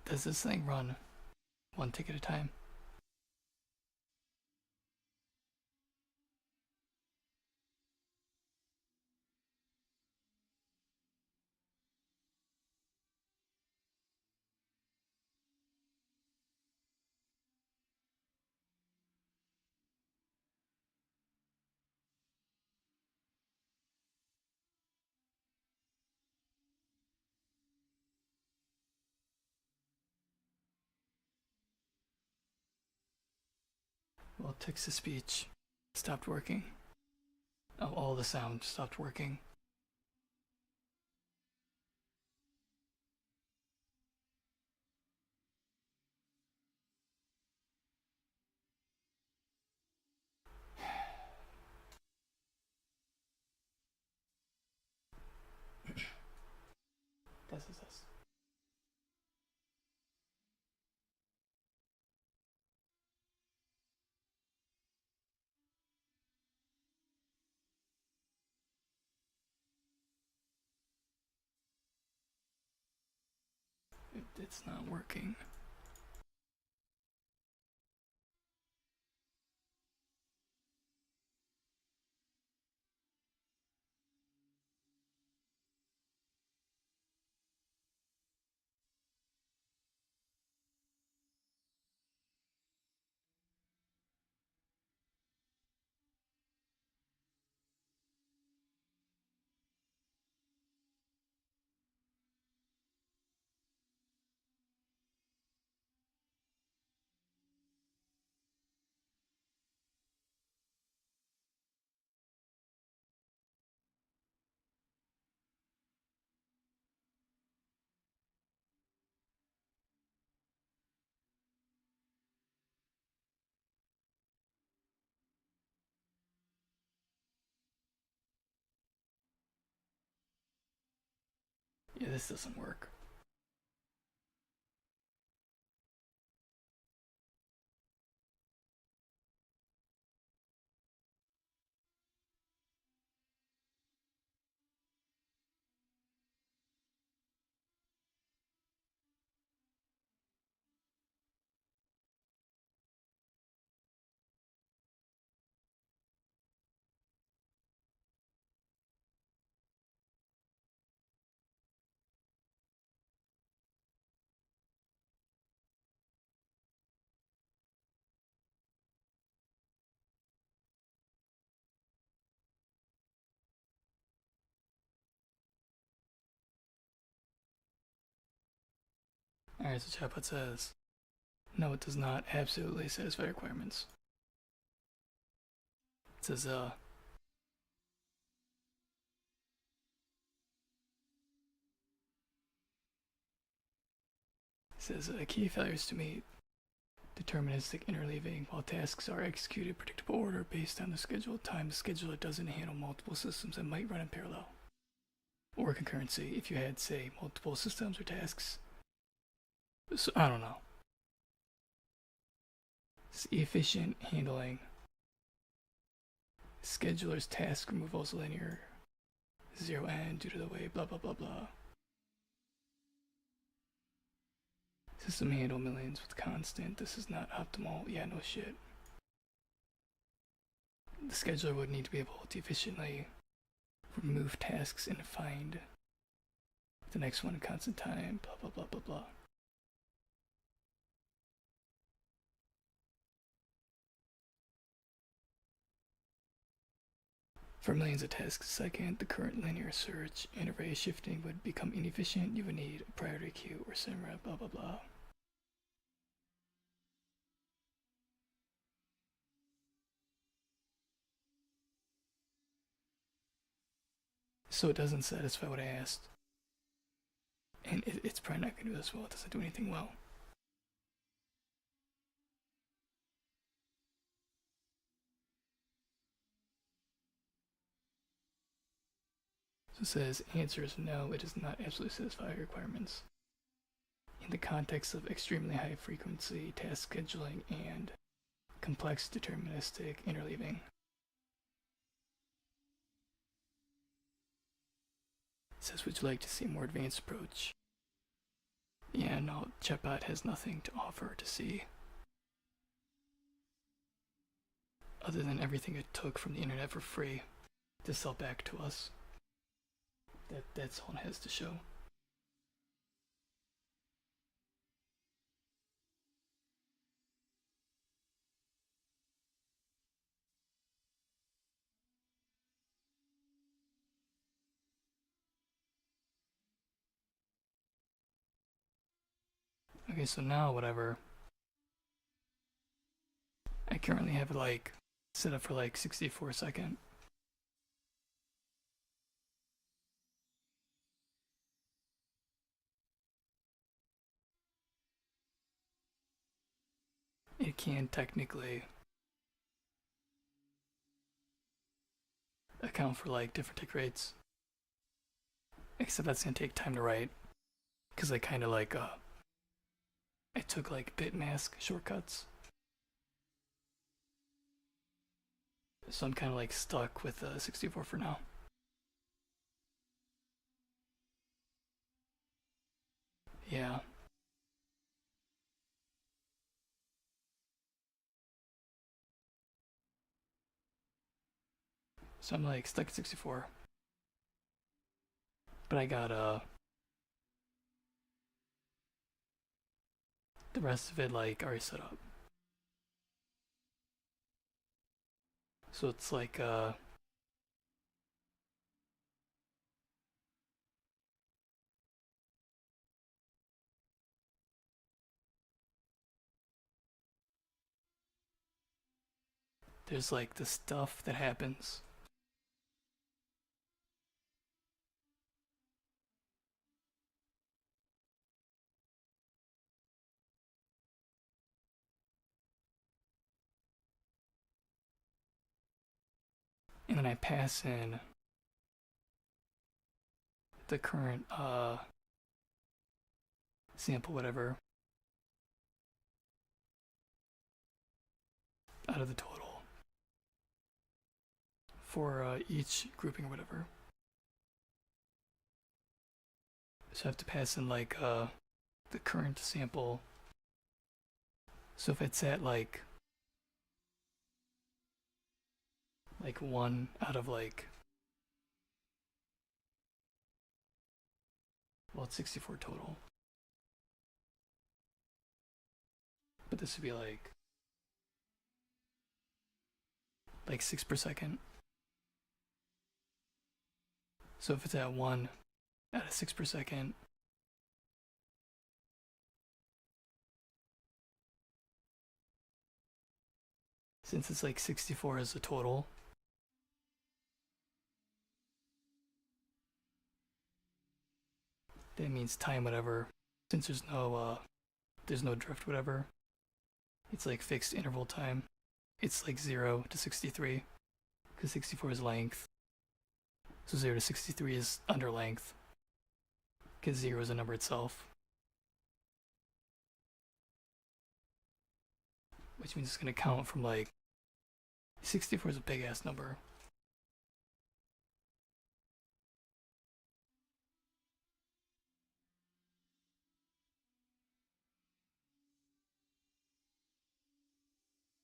[SPEAKER 1] Does this thing run one tick at a time? Well, text to speech stopped working. Oh, all the sound stopped working. This is this. It's not working. Yeah, this doesn't work. Alright, so chatbot says, no, it does not absolutely satisfy requirements. It says, says key failures to meet deterministic interleaving while tasks are executed in predictable order based on the scheduled time. The scheduler doesn't handle multiple systems that might run in parallel. Or concurrency if you had, say, multiple systems or tasks. So, I don't know. It's efficient handling. Scheduler's task removals linear 0n due to the way blah blah blah blah. System handle millions with constant. This is not optimal. Yeah, no shit. The scheduler would need to be able to efficiently remove tasks and find the next one in constant time. Blah blah blah blah blah. For millions of tasks a second, the current linear search and array shifting would become inefficient. You would need a priority queue or similar, blah blah blah. So it doesn't satisfy what I asked. And it's probably not going to do this well. It doesn't do anything well. So it says, answer is no, it does not absolutely satisfy requirements. In the context of extremely high frequency task scheduling and complex deterministic interleaving. It says, would you like to see a more advanced approach? Yeah, no, chatbot has nothing to offer to see. Other than everything it took from the internet for free to sell back to us. That's all it has to show. Okay, so now whatever. I currently have it like set up for like 64 second. It can technically account for like different tick rates. Except that's gonna take time to write. Cause I kinda like I took like bit mask shortcuts. So I'm kinda like stuck with 64 for now. Yeah. So I'm like stuck at 64. But I got the rest of it like already set up. So it's like there's like the stuff that happens. And then I pass in the current sample whatever out of the total for each grouping or whatever. So I have to pass in like the current sample. So if it's at like 1 out of like, well, it's 64 total. But this would be like 6 per second. So if it's at 1 out of 6 per second, since it's like 64 as a total, that means time whatever, since there's no there's no drift, whatever. It's like fixed interval time. It's like 0 to 63, because 64 is length. So 0 to 63 is under length, because 0 is a number itself. Which means it's going to count from like 64 is a big ass number.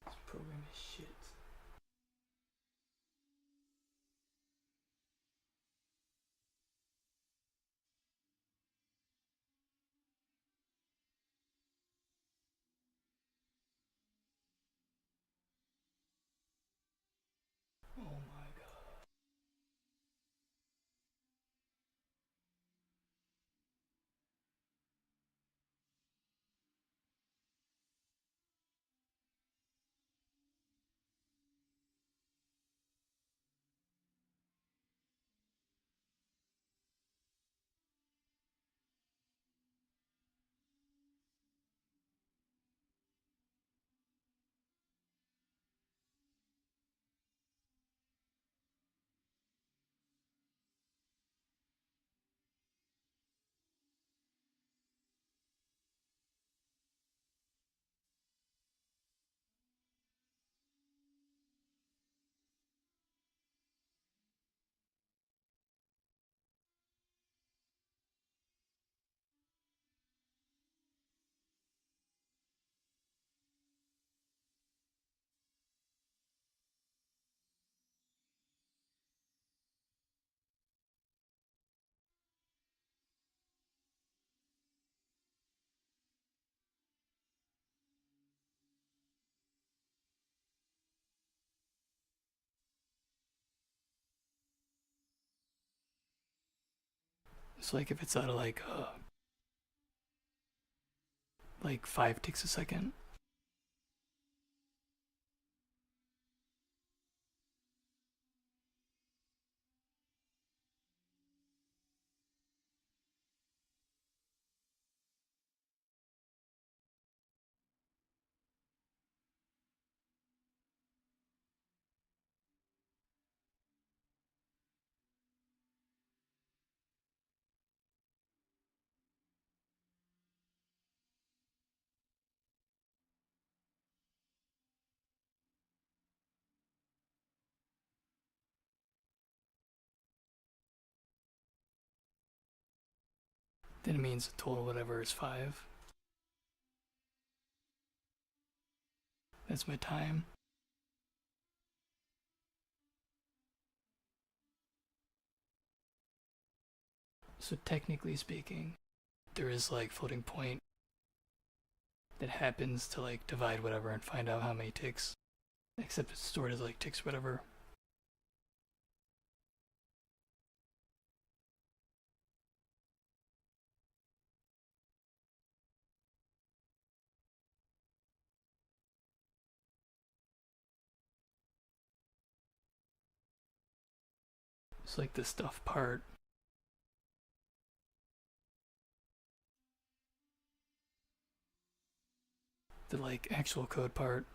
[SPEAKER 1] This program is shit. Oh my god. It's like if it's out of like 5 ticks a second. Then it means the total whatever is 5. That's my time. So technically speaking, there is like floating point that happens to like divide whatever and find out how many ticks. Except it's stored as like ticks whatever. It's like the stuff part. The like actual code part.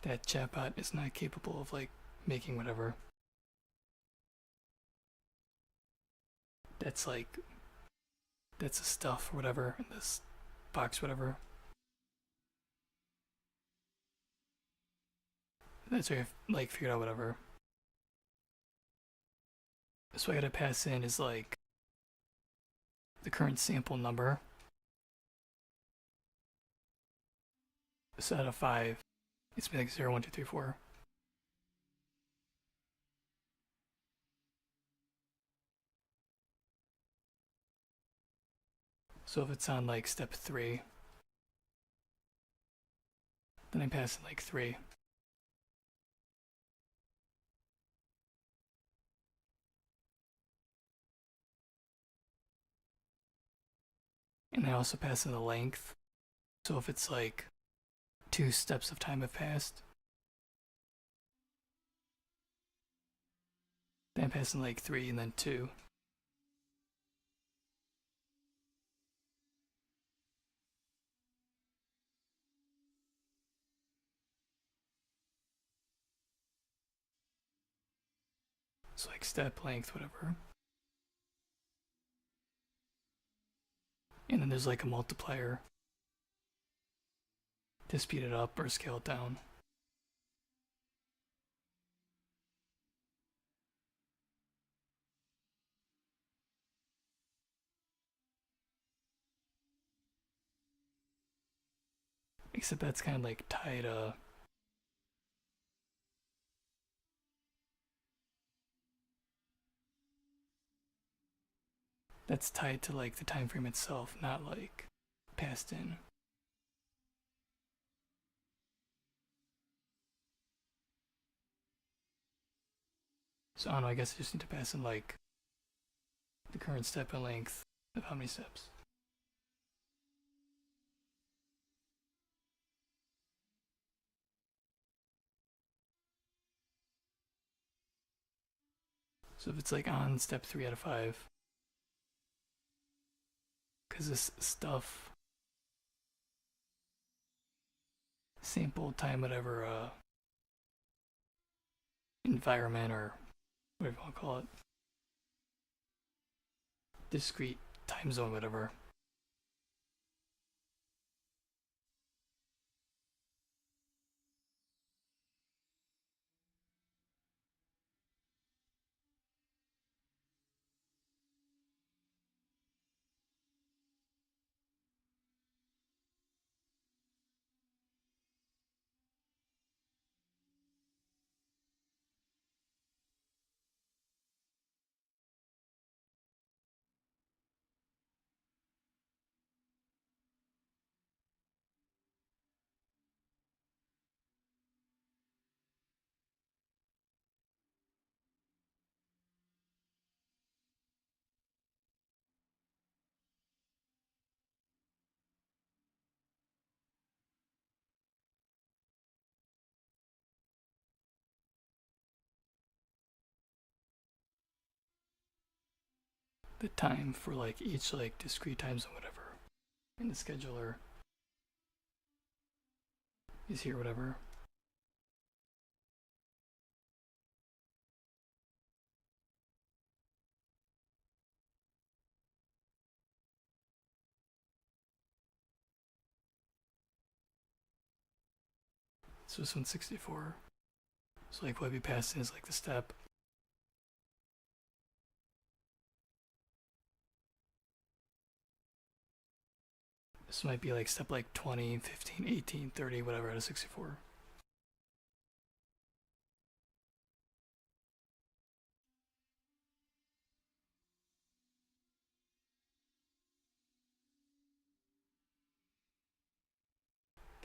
[SPEAKER 1] That chatbot is not capable of like making whatever. That's like that's the stuff or whatever in this box whatever. That's where I've like figured out whatever. So I gotta pass in is like the current sample number. So out of 5, it's been like 0, 1, 2, 3, 4. So if it's on like step 3, then I pass in like 3. And I also pass in the length. So if it's like 2 steps of time have passed, then I pass in like 3 and then 2. So like step length, whatever. And then there's like a multiplier to speed it up or scale it down. Except that's kind of like tied that's tied to like the time frame itself, not like passed in. So I don't know, I guess I just need to pass in like the current step and length of how many steps. So if it's like on step 3 out of 5, because this stuff, sample time, whatever environment or whatever you want to call it, discrete time zone, whatever. The time for like each like discrete time zone, whatever, in the scheduler is here, whatever. So this one's 64. So like what we passed in is like the step. This might be like step like 20, 15, 18, 30, whatever out of 64.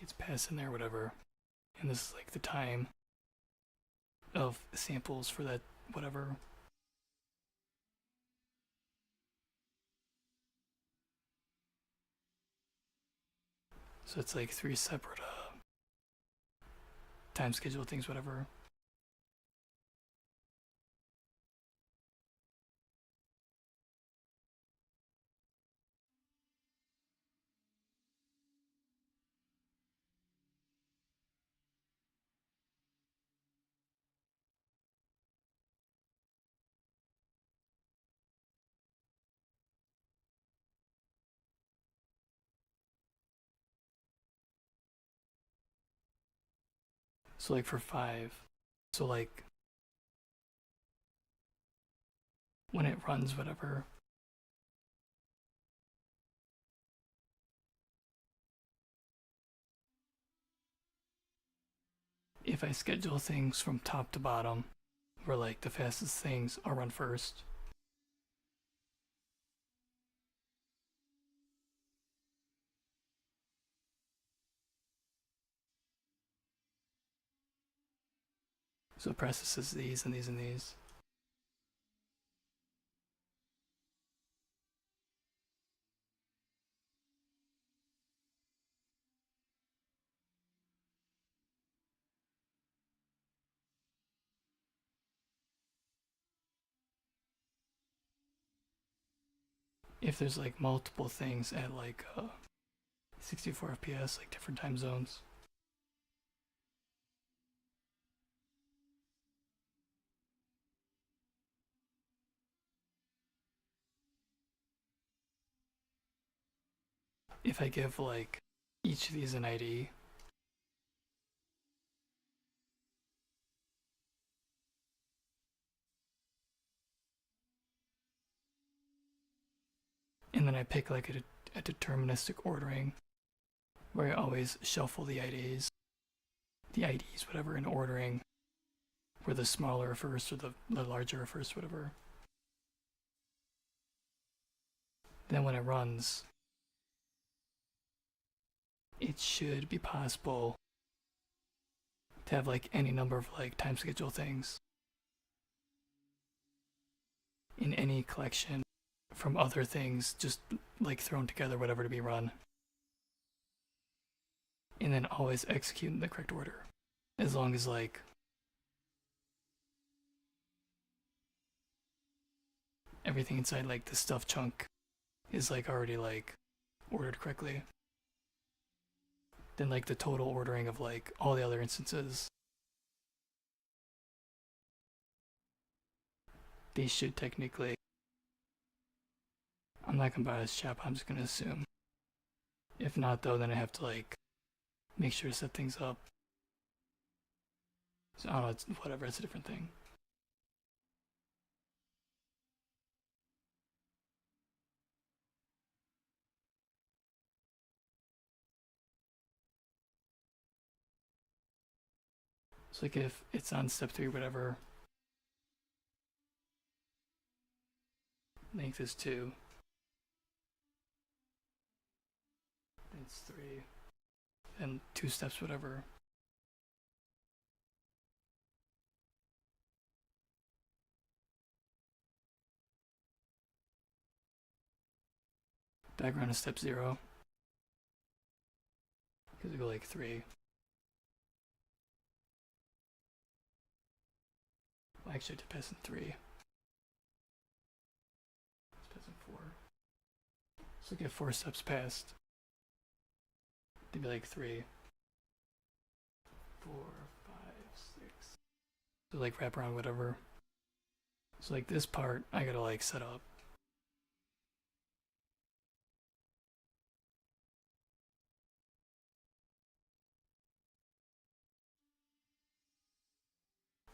[SPEAKER 1] Gets passed in there, whatever. And this is like the time of samples for that, whatever. So it's like 3 separate time schedule things, whatever. So like for 5, so like when it runs, whatever, if I schedule things from top to bottom, where like the fastest things are run first, so it processes these and these and these. If there's like multiple things at like 64 FPS, like different time zones. if I give like each of these an ID, and then I pick like a deterministic ordering where I always shuffle the IDs, whatever, in ordering where the smaller are first or the larger are first, whatever. Then when it runs, it should be possible to have like any number of like time schedule things in any collection from other things just like thrown together, whatever, to be run, and then always execute in the correct order, as long as like everything inside like the stuff chunk is like already like ordered correctly. Then like the total ordering of like all the other instances, they should technically, I'm not gonna buy this chap, I'm just gonna assume. If not though, then I have to like make sure to set things up. So I don't know, it's whatever, it's a different thing. So like if it's on step 3, whatever, length is 2, then it's 3, and 2 steps, whatever. Background is step 0, because we go like 3. Well, actually, to pass in 3. Let's pass in 4. So get 4 steps past. They'd be like 3, 4, 5, 6. So like wrap around whatever. So like this part, I gotta like set up.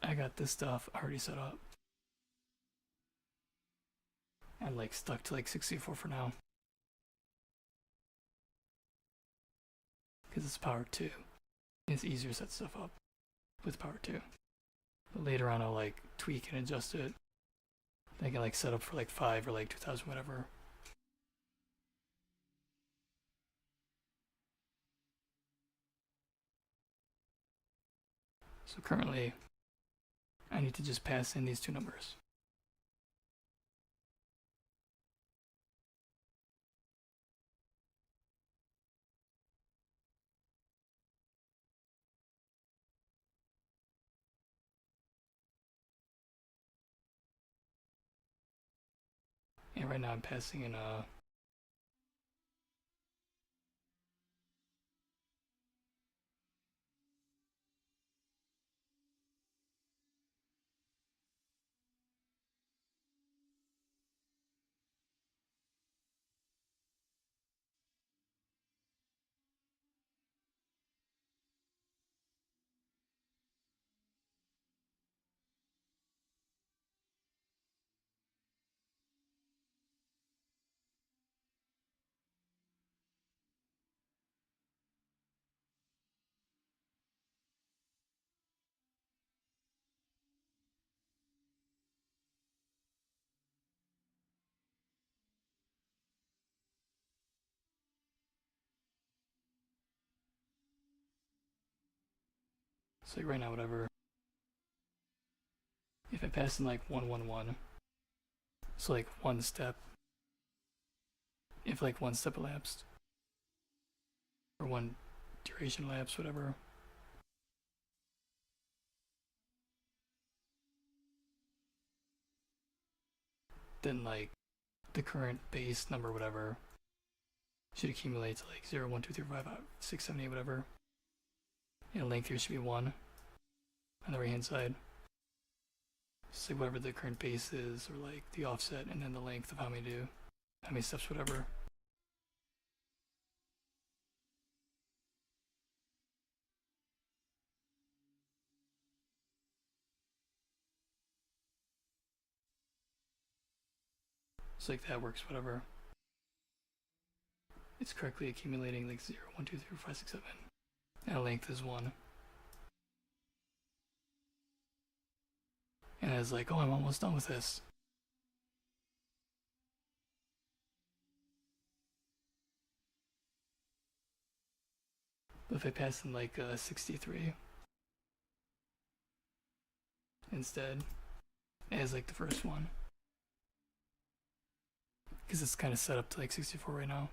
[SPEAKER 1] I got this stuff already set up. I'm like stuck to like 64 for now. Because it's power 2. It's easier to set stuff up with power 2. But later on I'll like tweak and adjust it. I can like set up for like 5 or like 2000, whatever. So currently I need to just pass in these 2 numbers. And right now I'm passing in so right now whatever. If I pass in like 1 1 1, so like 1 step, if like 1 step elapsed, or 1 duration elapsed, whatever, then like the current base number, whatever, should accumulate to like 0 1 2 3 4 5 6 7 8, whatever. And length here should be 1 on the right hand side. Say whatever the current base is, or like the offset, and then the length of how many steps, whatever. It's like that works, whatever. It's correctly accumulating like 0, 1, 2, 3, 4, 5, 6, 7. And length is 1. And I was like, oh, I'm almost done with this. But if I pass in like 63 instead, as like the first one, because it's kind of set up to like 64 right now.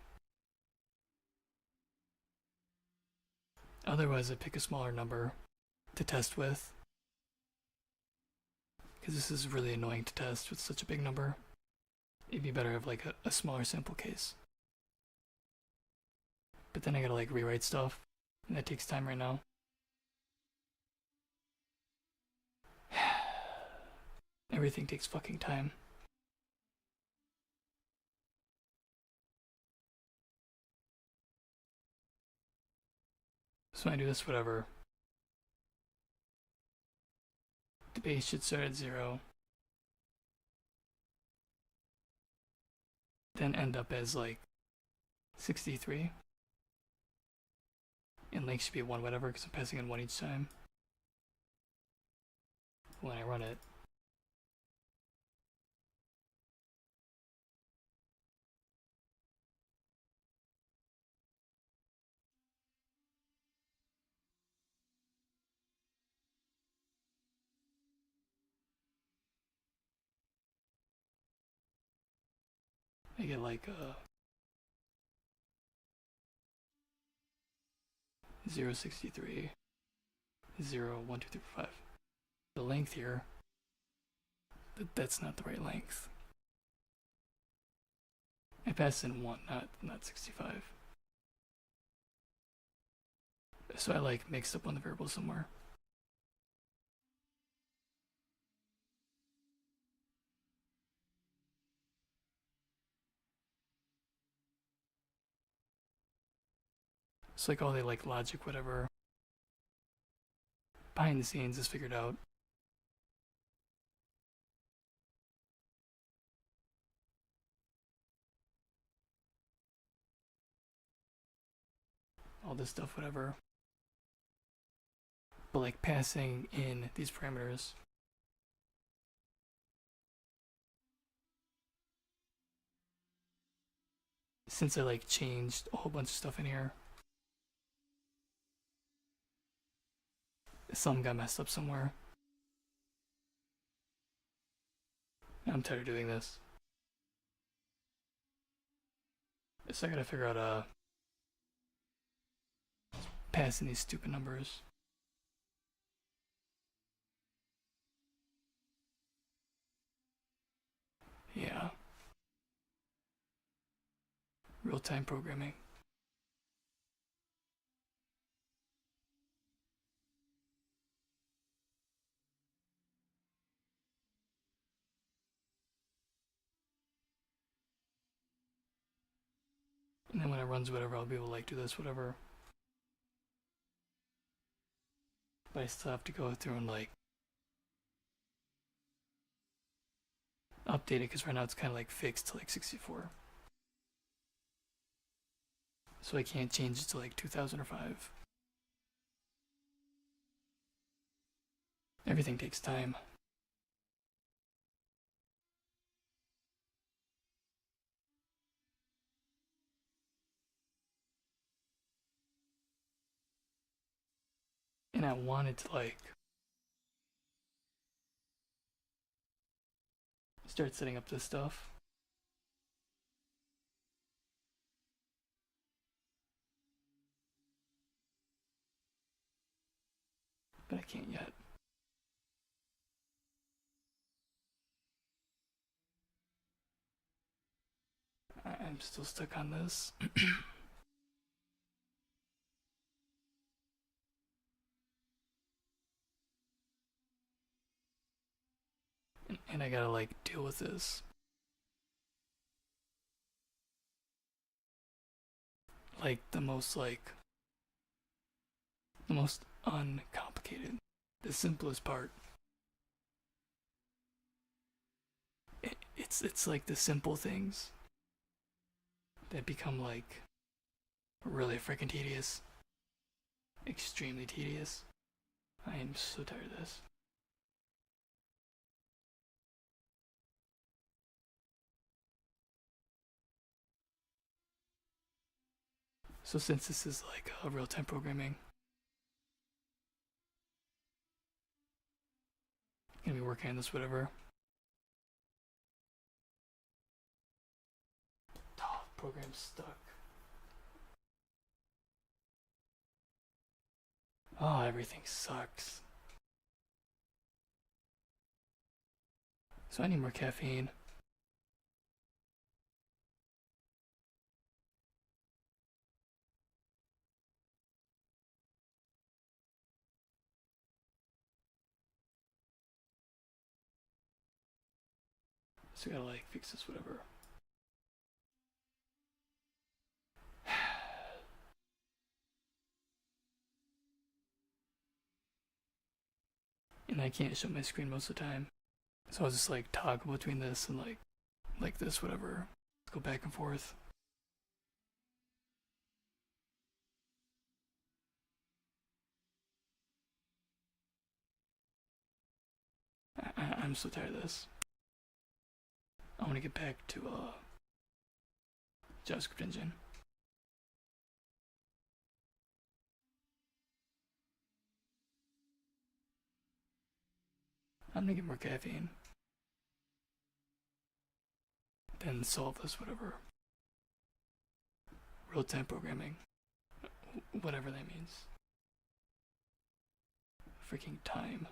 [SPEAKER 1] Otherwise, I pick a smaller number to test with, because this is really annoying to test with such a big number. It'd be better to have like a smaller sample case. But then I gotta like rewrite stuff, and that takes time right now. Everything takes fucking time. So when I do this, whatever, the base should start at 0, then end up as like 63, and length should be 1, whatever, because I'm passing in 1 each time. When I run it, I get like 0, 63, 0, 1, 2, 3, 4, 5. The length here, that's not the right length. I passed in 1, not 65. So I like mixed up on the variable somewhere. It's like all the like logic, whatever, behind the scenes is figured out. All this stuff, whatever. But like passing in these parameters, since I like changed a whole bunch of stuff in here, some got messed up somewhere. I'm tired of doing this. So I gotta figure out passing these stupid numbers. Yeah. Real-time programming. And then when it runs whatever, I'll be able to like do this, whatever. But I still have to go through and like update it, because right now it's kind of like fixed to like 64. So I can't change it to like 2005. Everything takes time. And I wanted to like start setting up this stuff. But I can't yet. I'm still stuck on this. And I gotta like deal with this. Like the most uncomplicated, the simplest part. it's like the simple things that become like really freaking tedious. Extremely tedious. I am so tired of this. So since this is like real-time programming, I'm gonna be working on this whatever. Oh, the program's stuck. Oh, everything sucks. So I need more caffeine. So I gotta like fix this whatever. And I can't show my screen most of the time. So I'll just like toggle between this and like this whatever. Go back and forth. I'm so tired of this. I want to get back to JavaScript engine. I'm gonna get more caffeine. Then solve this whatever. Real-time programming. Whatever that means. Freaking time.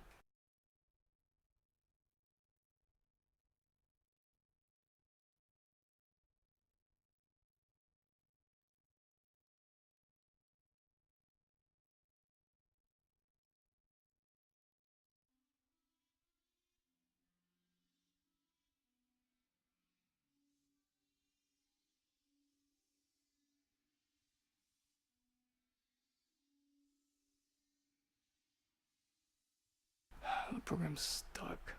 [SPEAKER 1] The program's stuck.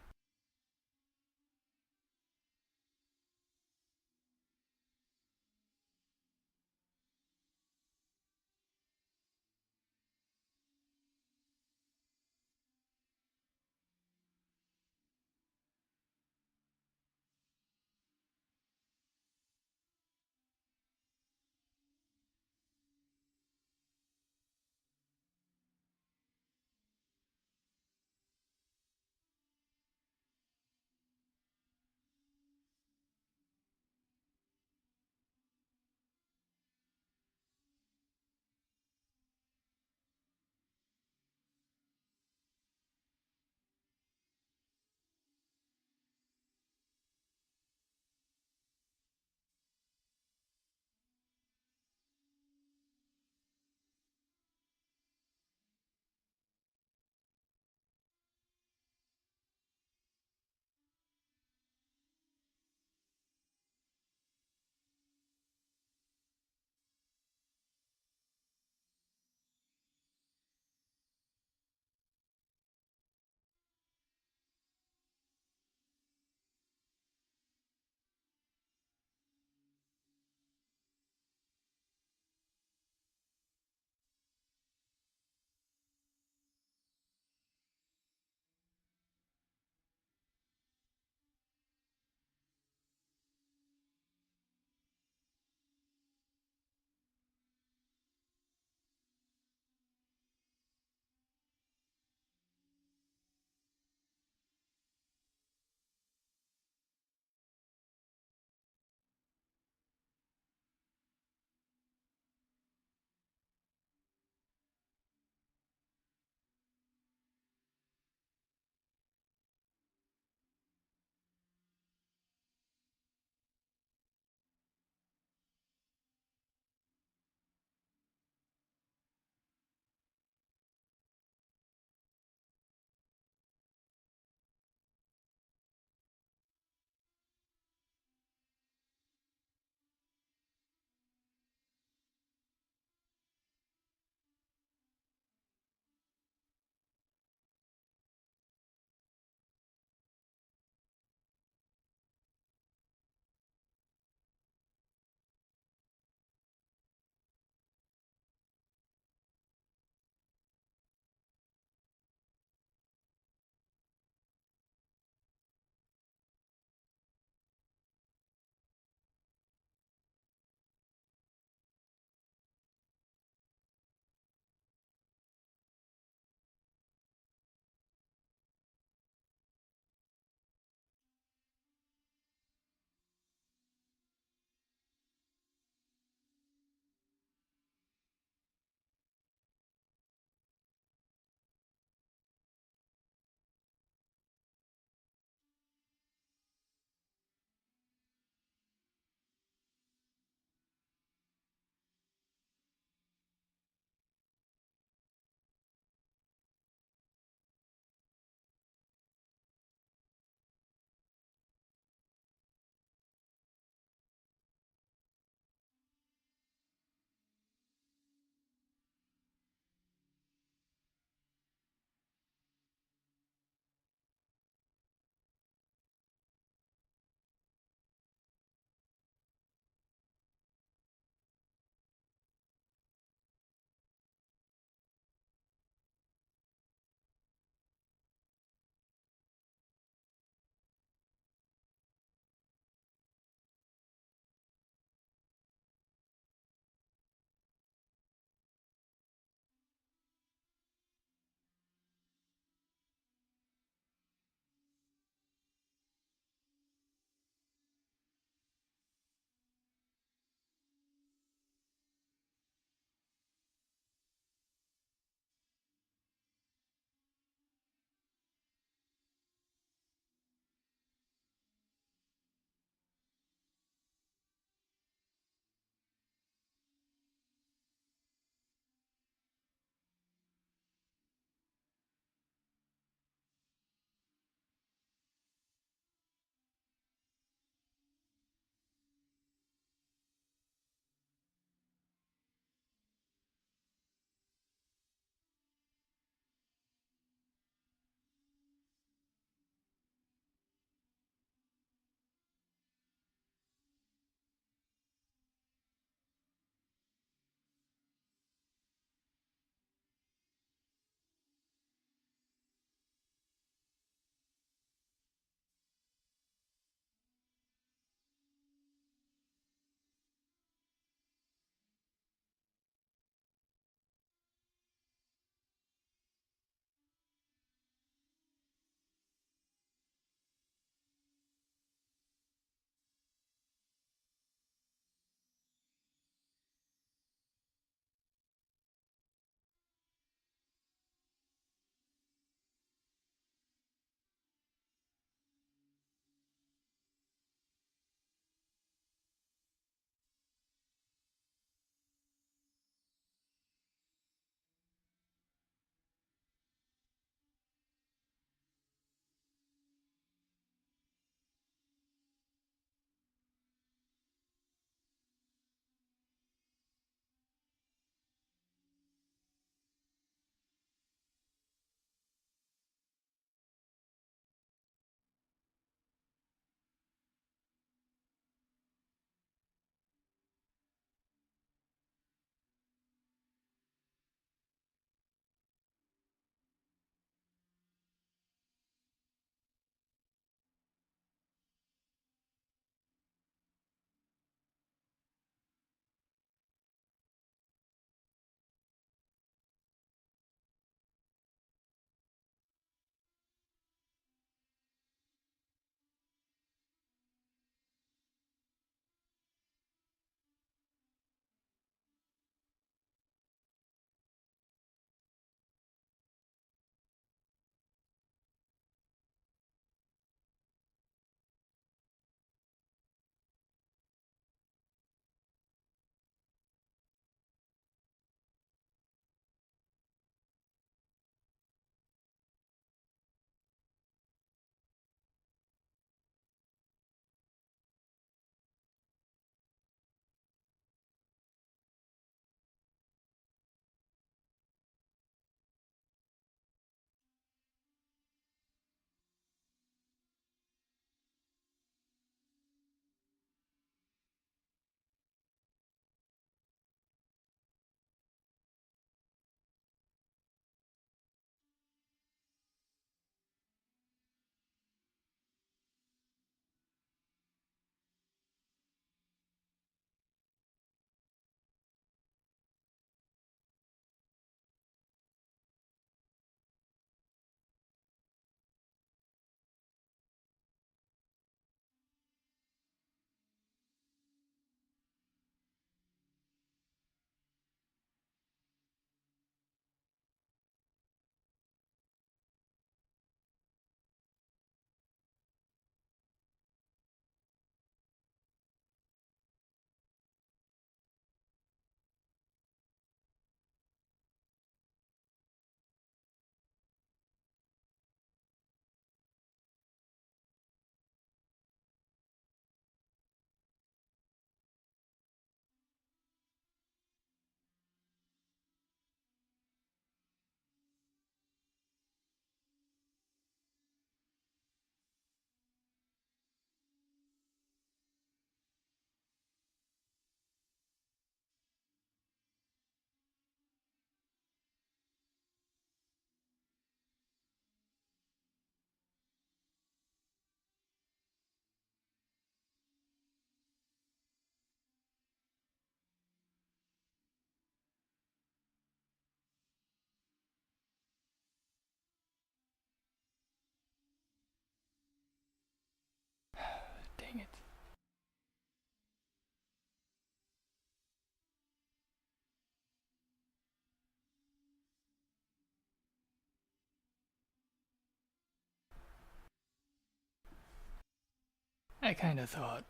[SPEAKER 1] I kind of thought,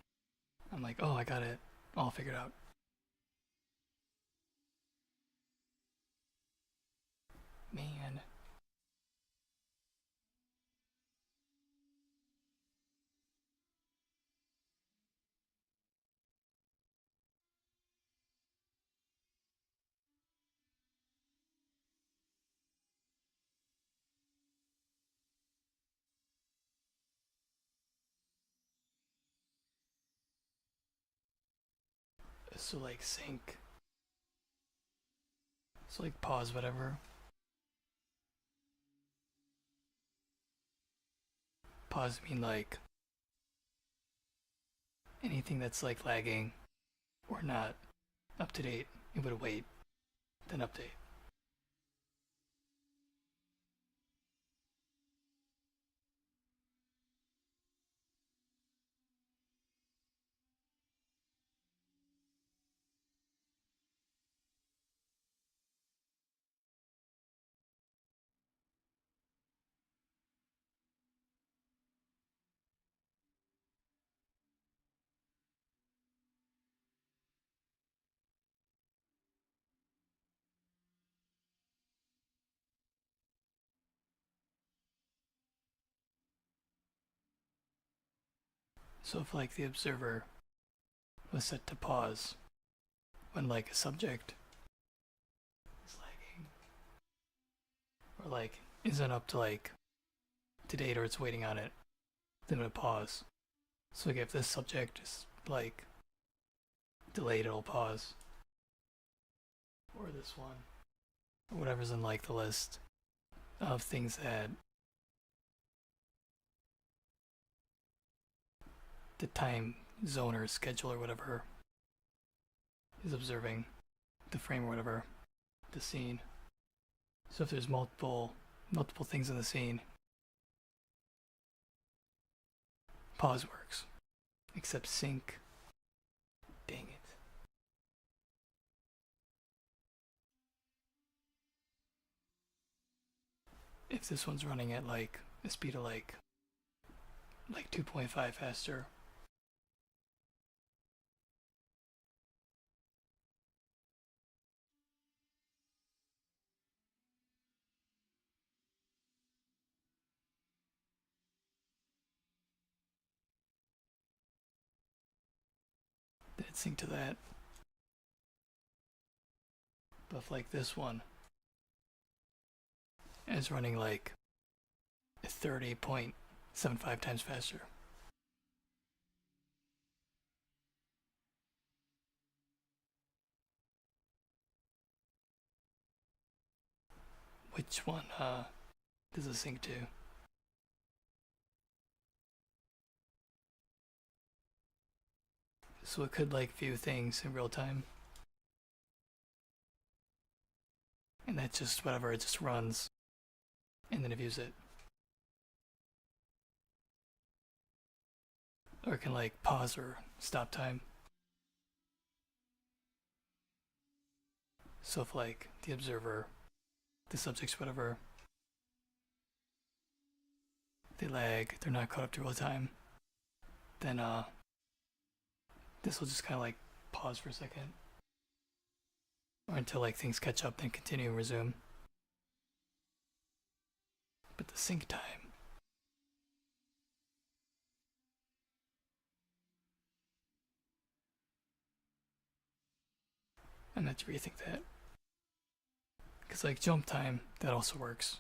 [SPEAKER 1] I'm like, oh, I got it all figured out. Man. So like sync. So like pause whatever. Pause mean like anything that's like lagging or not up to date, it would wait, then update. So if like the observer was set to pause when like a subject is lagging or like isn't up to like to date or it's waiting on it, then it would pause. So like if this subject is like delayed, it'll pause. Or this one. Or whatever's in like the list of things that the time zone or schedule or whatever is observing, the frame or whatever, the scene. So if there's multiple things in the scene, pause works. Except sync. Dang it. If this one's running at like a speed of like 2.5 faster, then it'd sync to that. But if like this one is running like 30.75 times faster, which one does it sync to? So it could like view things in real time. And that's just whatever, it just runs and then it views it. Or it can like pause or stop time. So if like the observer, the subjects, whatever, they lag, they're not caught up to real time, then this will just kind of like pause for a second. Or until like things catch up, then continue and resume. But the sync time, I'm not to rethink that. Because like jump time, that also works.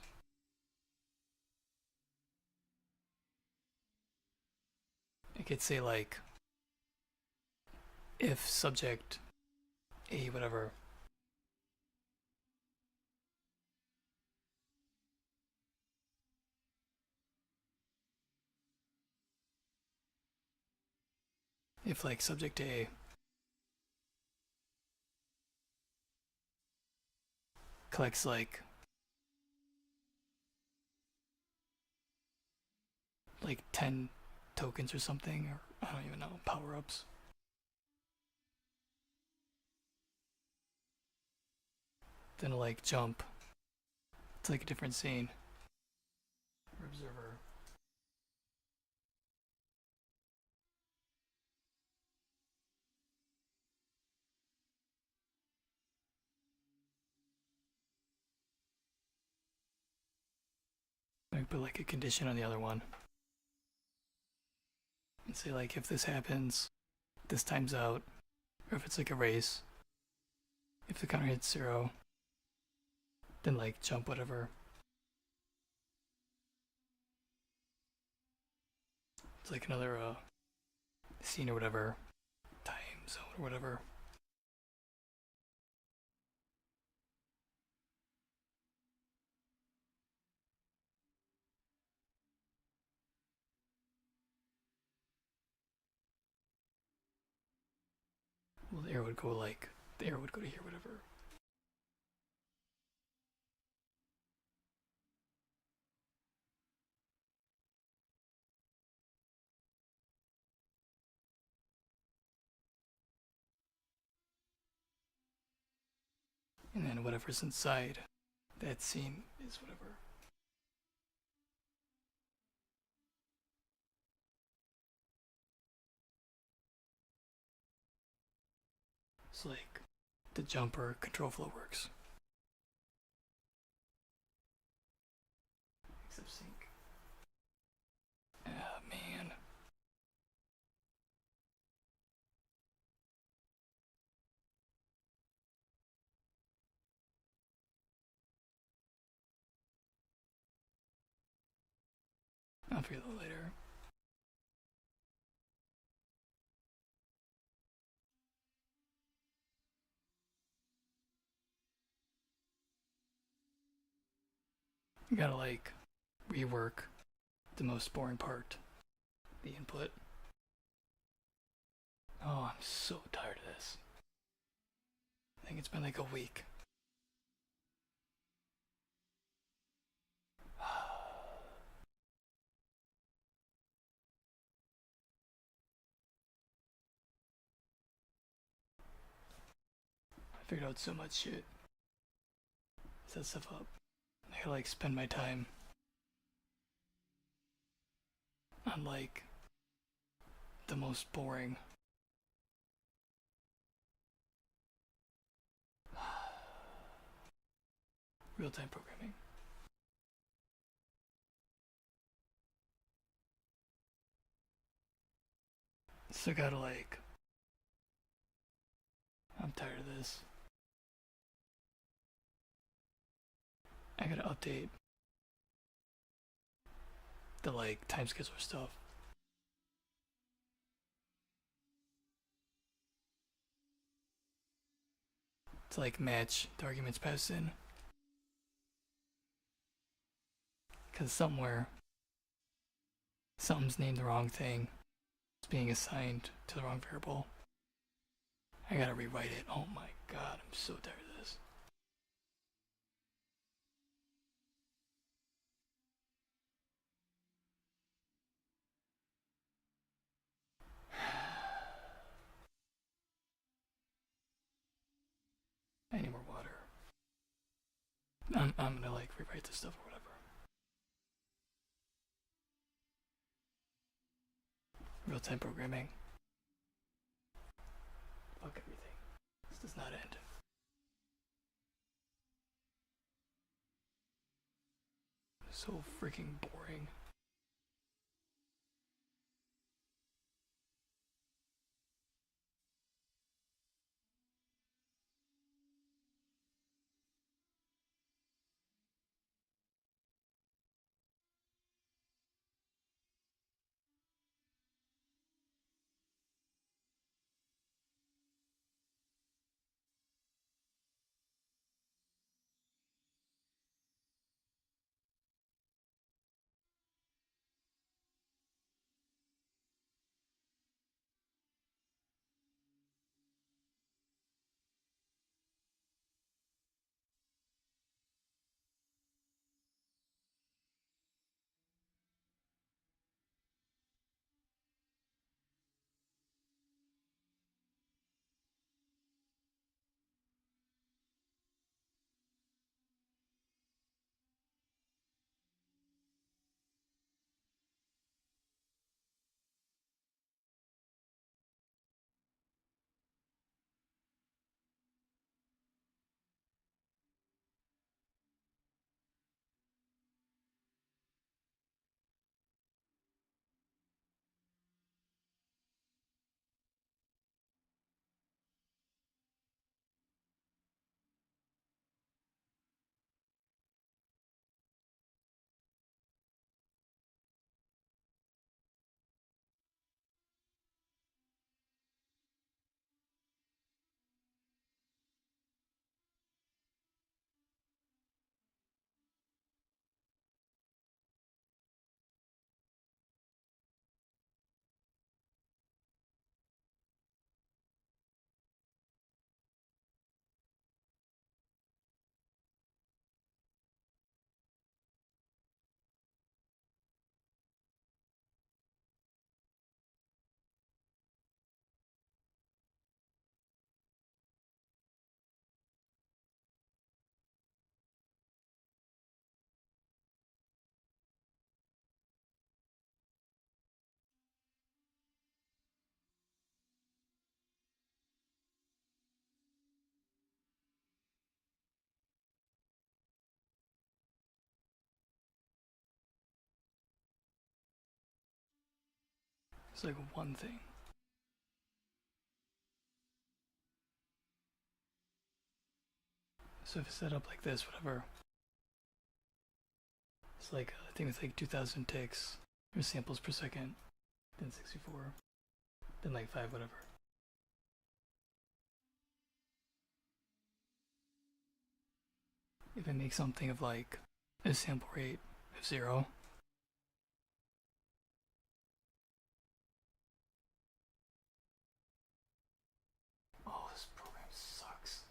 [SPEAKER 1] I could say like if subject A whatever if like subject A collects like 10 tokens or something, or I don't even know, power-ups, then it'll like jump to like a different scene or observer. put like a condition on the other one. And say like if this happens, this time's out. Or if it's like a race, if the counter hits 0, then like jump whatever. It's like another scene or whatever, time zone or whatever. Well, the arrow would go to here, whatever. And then whatever's inside that scene is whatever. It's like the jumper control flow works. Except sync. Ah, man. I'll figure that later. You gotta like rework the most boring part, the input. Oh, I'm so tired of this. I think it's been like a week. I figured out so much shit. Set stuff up. I gotta like spend my time on like the most boring. Real-time programming. So gotta like, I'm tired of this. I gotta update the like time schedule stuff. To like match the arguments passed in. Cause somewhere something's named the wrong thing. It's being assigned to the wrong variable. I gotta rewrite it. Oh my god, I'm so tired of this. I need more water. I'm gonna like rewrite this stuff or whatever. Real-time programming. Fuck everything. This does not end. So freaking boring. It's like one thing. So if it's set up like this, whatever, it's like, I think it's like 2000 ticks or samples per second, then 64, then like 5, whatever. If I make something of like a sample rate of 0, oh, this program sucks.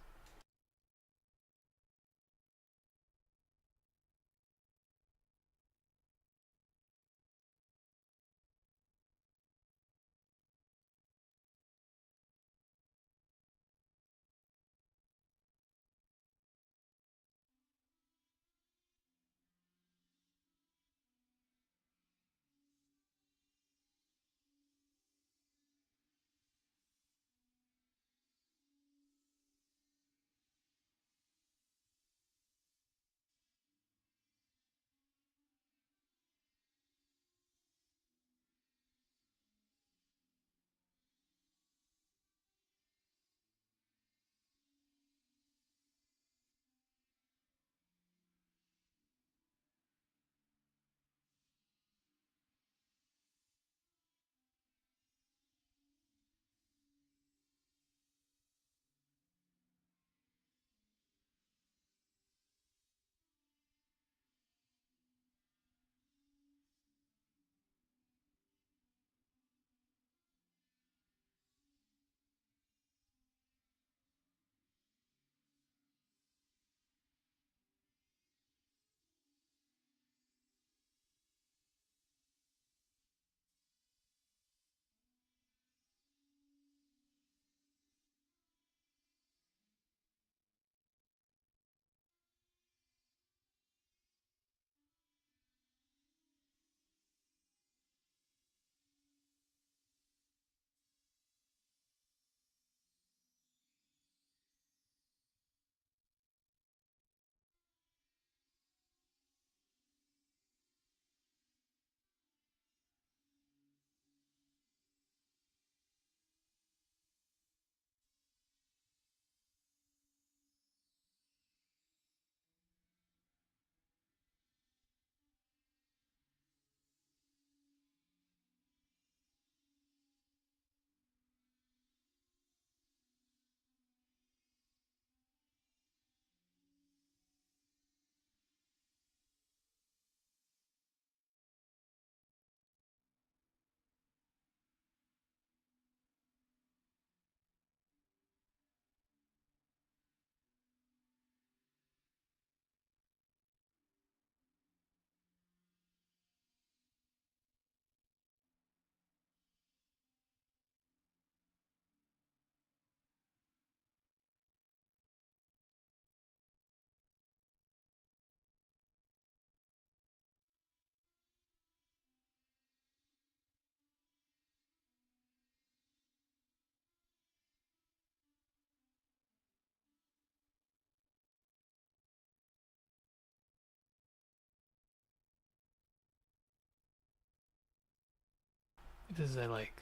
[SPEAKER 1] If this is at like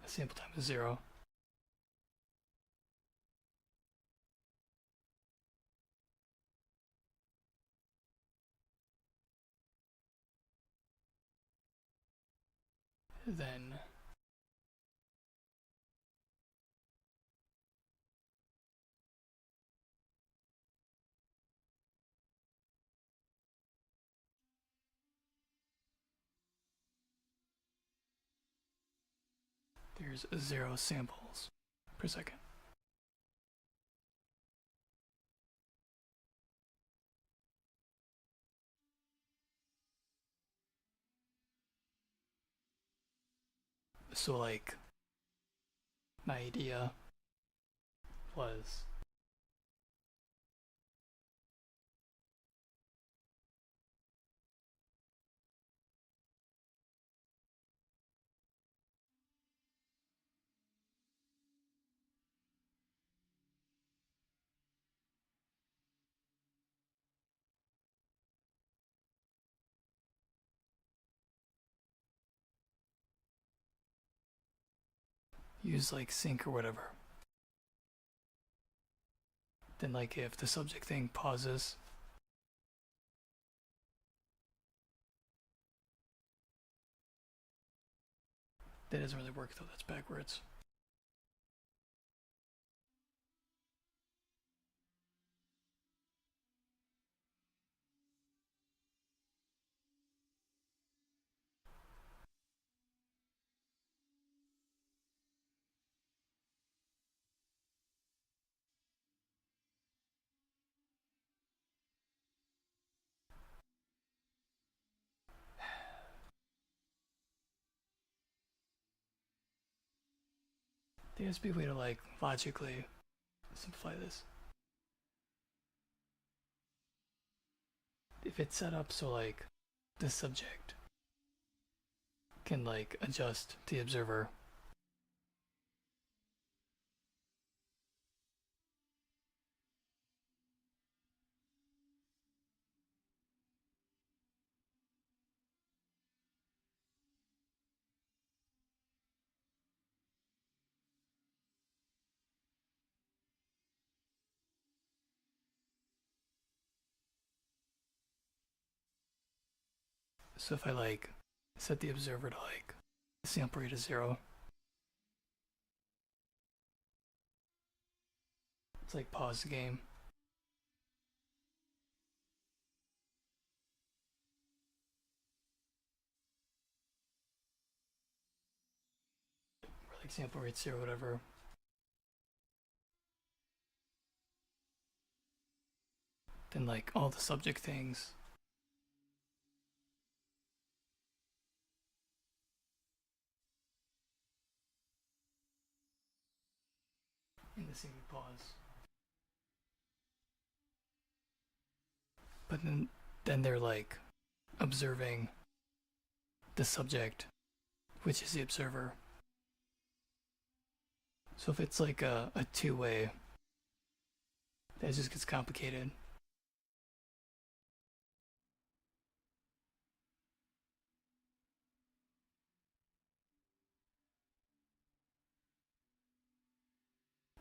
[SPEAKER 1] a sample time of 0, then there's 0 samples per second. So like my idea was use like sync or whatever, then like if the subject thing pauses, that doesn't really work though, that's backwards. There has to be a way to like logically simplify this. If it's set up so like the subject can like adjust the observer, so if I like set the observer to like sample rate is 0, it's like pause the game. Or like sample rate 0, whatever. Then like all the subject things in the same pause. But then they're like observing the subject, which is the observer. So if it's like a two-way, that just gets complicated.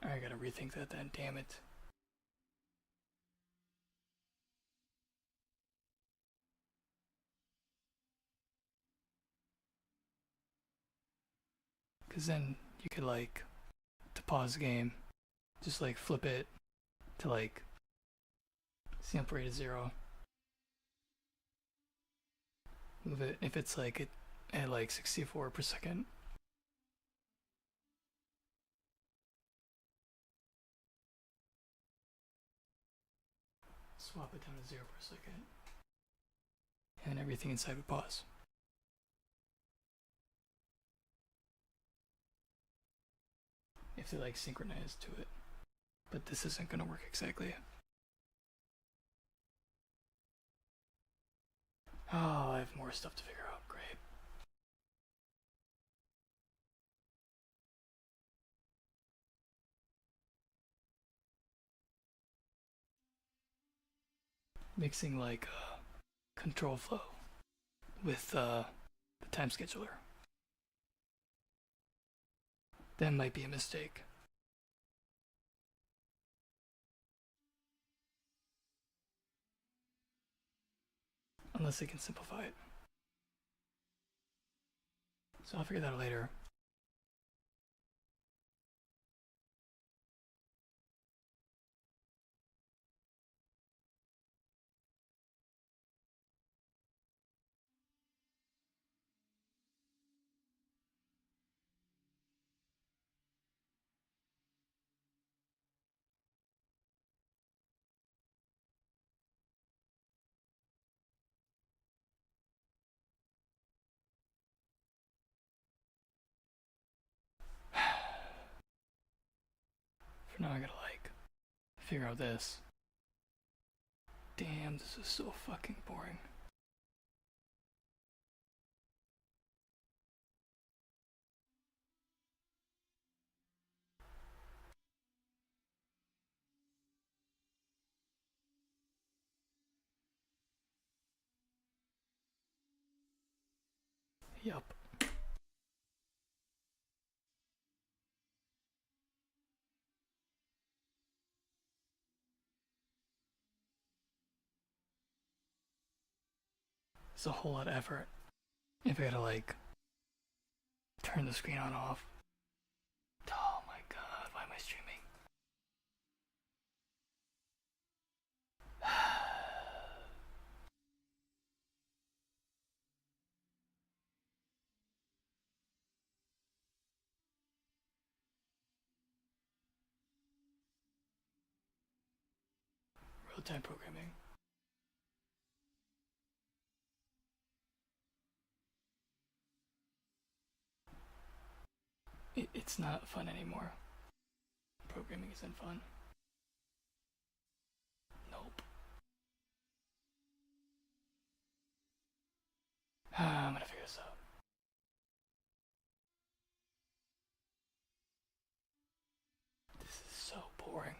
[SPEAKER 1] I gotta rethink that then, damn it. Because then you could like, to pause the game, just like flip it to like sample rate is 0. Move it if it's like at like 64 per second. Swap it down to 0 per second. And everything inside would pause. If they like synchronize to it. But this isn't gonna work exactly. Oh, I have more stuff to figure out. Great. Mixing like control flow with the time scheduler. That might be a mistake. Unless they can simplify it. So I'll figure that out later. For now I gotta like figure out this. Damn, this is so fucking boring. Yup. It's a whole lot of effort if I gotta like turn the screen on off. Oh my god, why am I streaming? Real-time programming. It's not fun anymore. Programming isn't fun. Nope. I'm gonna figure this out. This is so boring.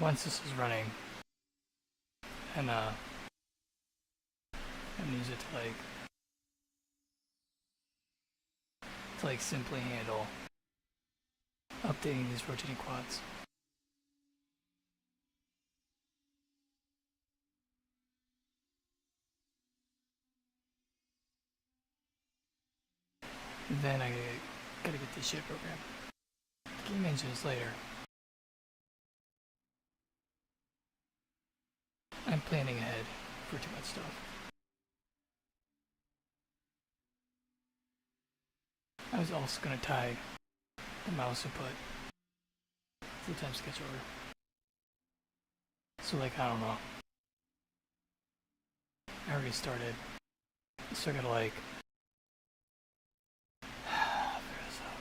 [SPEAKER 1] once this is running, and use it to like simply handle updating these rotating quads. Then I gotta get this shit programmed. Game engine is later. I'm planning ahead for too much stuff. I was also gonna tie the mouse input to the time sketch order. So like, I don't know. I already started. So I gotta like figure this out.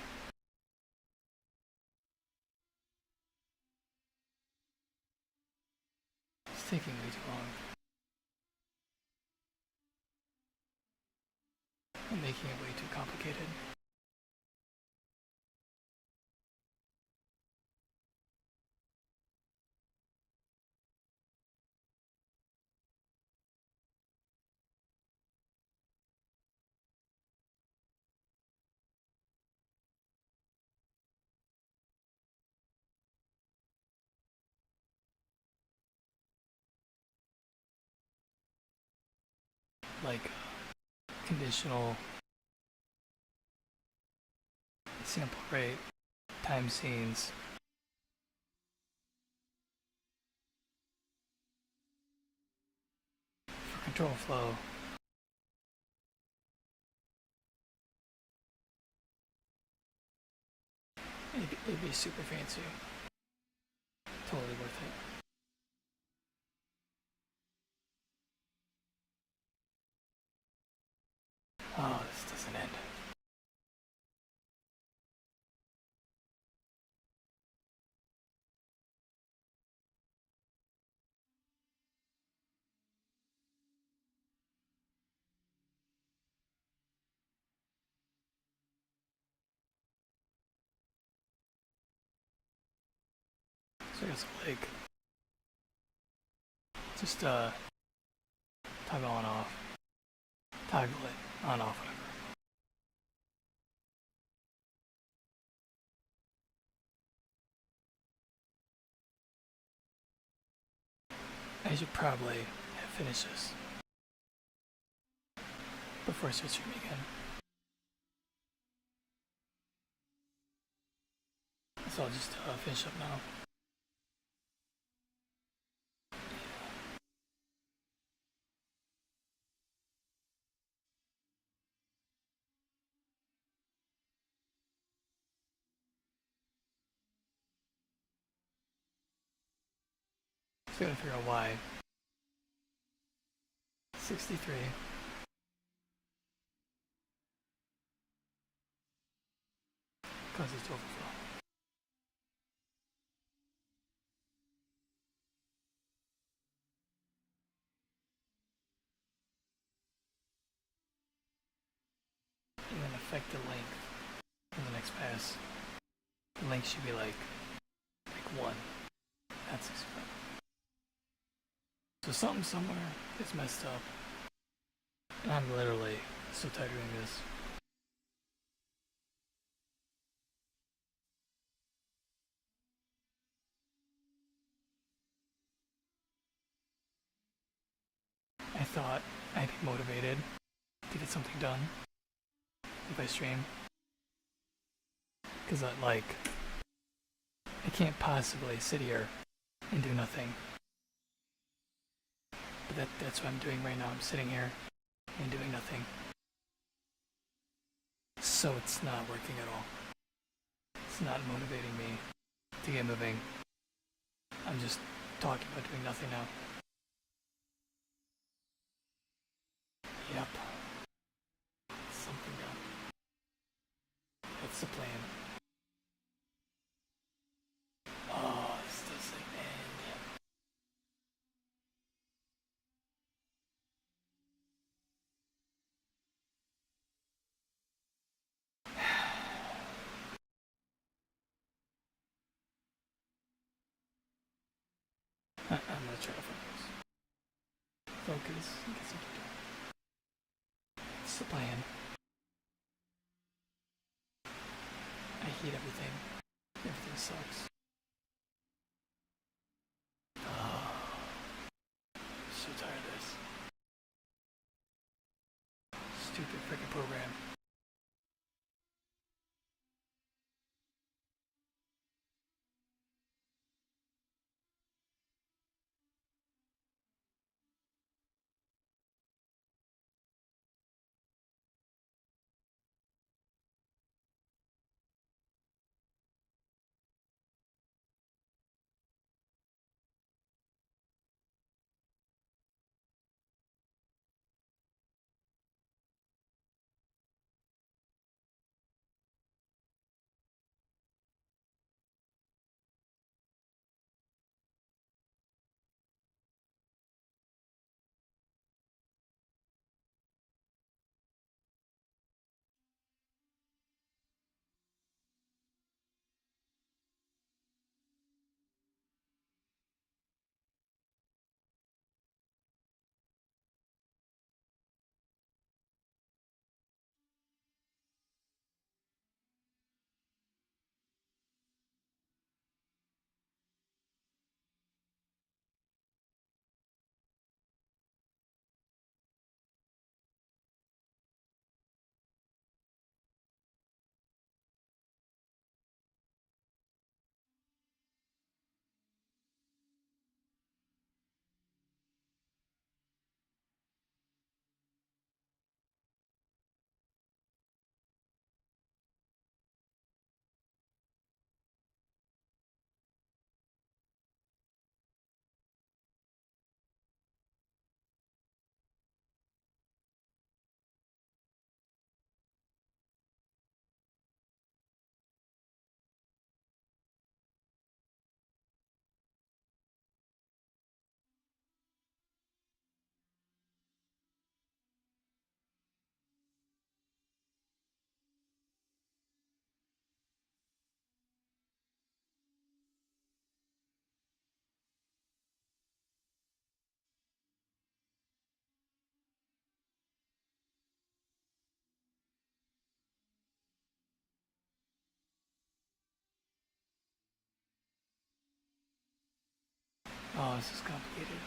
[SPEAKER 1] It's taking way too long. I'm making it way too complicated. Like conditional sample rate, time scenes, for control flow. It'd be super fancy. Totally worth it. Oh, this doesn't end. So I guess like just toggle on off. Toggle it on off, whatever. I should probably have finished this before I start streaming again. So I'll just finish up now. Just gotta figure out why. 63. Causes overflow. And then affect the length in the next pass. The length should be like 1. That's 65. So something somewhere is messed up. And I'm literally so tired of doing this. I thought I'd be motivated to get something done if I stream. Because I can't possibly sit here and do nothing. But that's what I'm doing right now. I'm sitting here and doing nothing. So it's not working at all. It's not motivating me to get moving. I'm just talking about doing nothing now. Yep. Something done. That's the plan. Oh, this doesn't end. I'm gonna try to focus. Focus. It's the plan. I hate everything. Everything sucks. Oh, so tired of this. Stupid freaking program. Oh, this is complicated.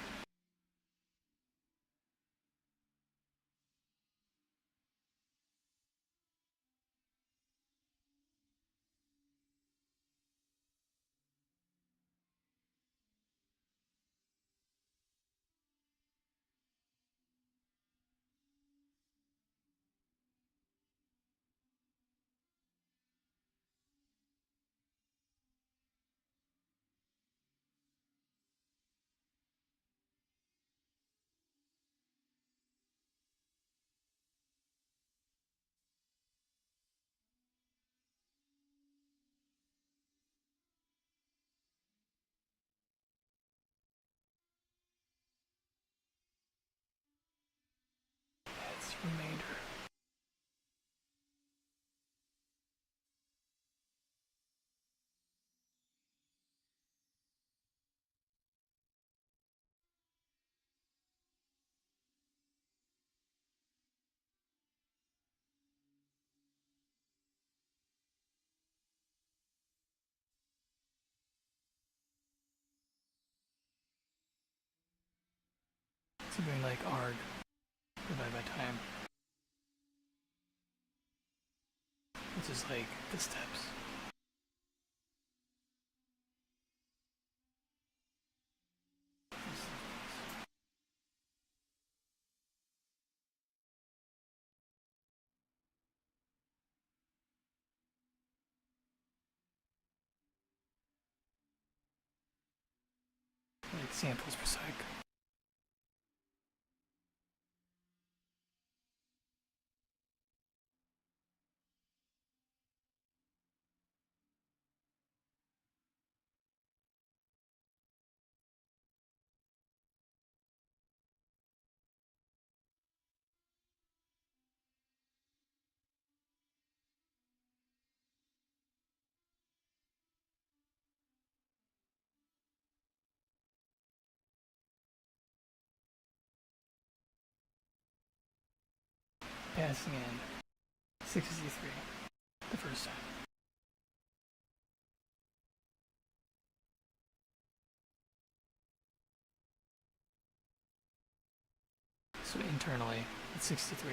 [SPEAKER 1] It's remainder. So doing like arg divided by time, which is like the steps. Like samples per sec. passing in 63 the first time. So internally, it's 63.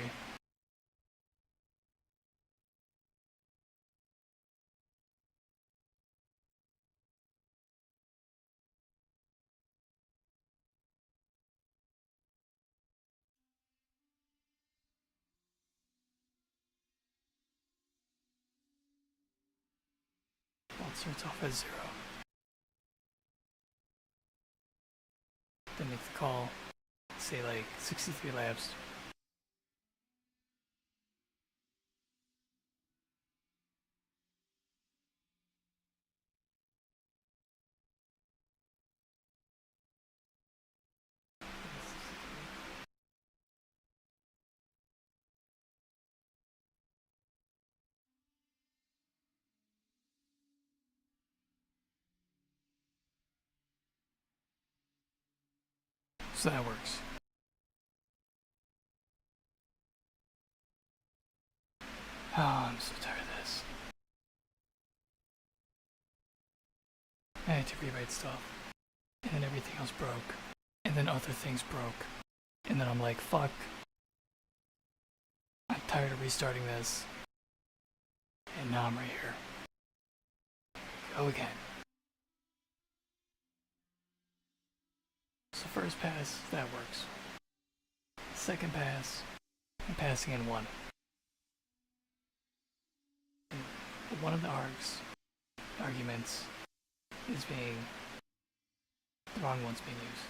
[SPEAKER 1] Well, it starts off as 0. Then make the call, say like 63 laps. So that works. Oh, I'm so tired of this. I had to rewrite stuff. And then everything else broke. And then other things broke. And then I'm like, fuck. I'm tired of restarting this. And now I'm right here. Go again. So first pass, that works. Second pass, I'm passing in 1. And one of the arguments is being, the wrong one's being used.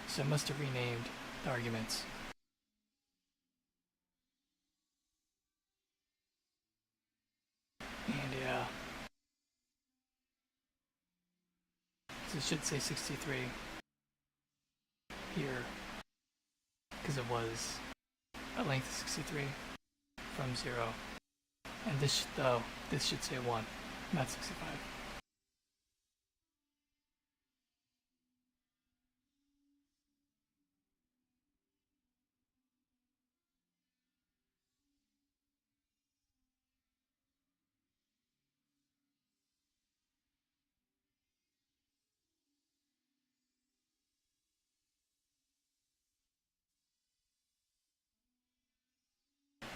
[SPEAKER 1] So I must have renamed the arguments. And yeah. So it should say 63 here, because it was a length of 63 from 0. And this should say 1, not 65.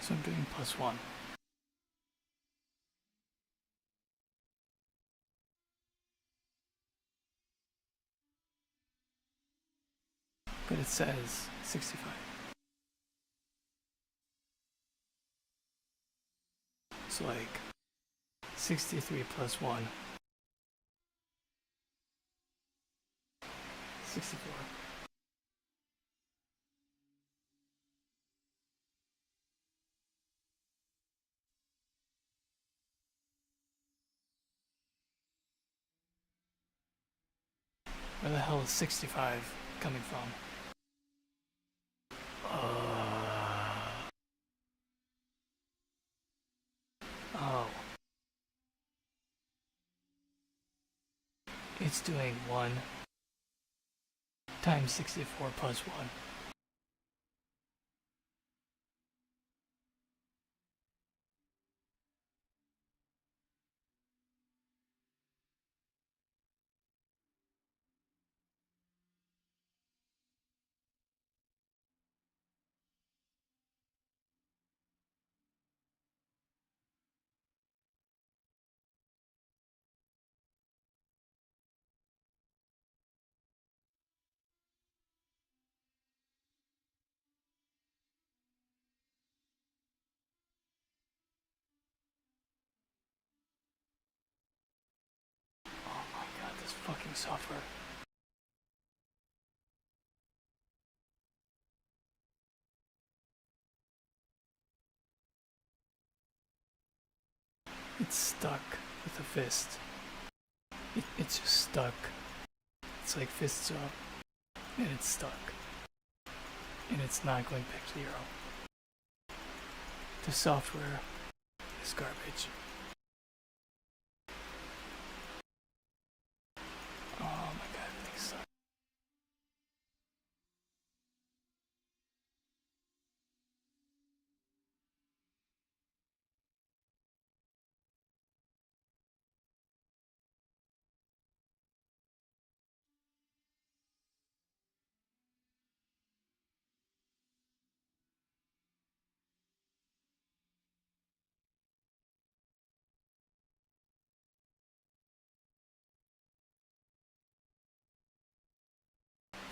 [SPEAKER 1] So I'm doing +1. But it says 65. So like 63 plus 1. 64. Where the hell is 65 coming from? Oh. It's doing 1 times 64 plus 1. Oh my god, this fucking software. It's stuck with a fist. It's just stuck. It's like fists up, and it's stuck. And it's not going back to 0. The software is garbage. Oh my god, everything sucks.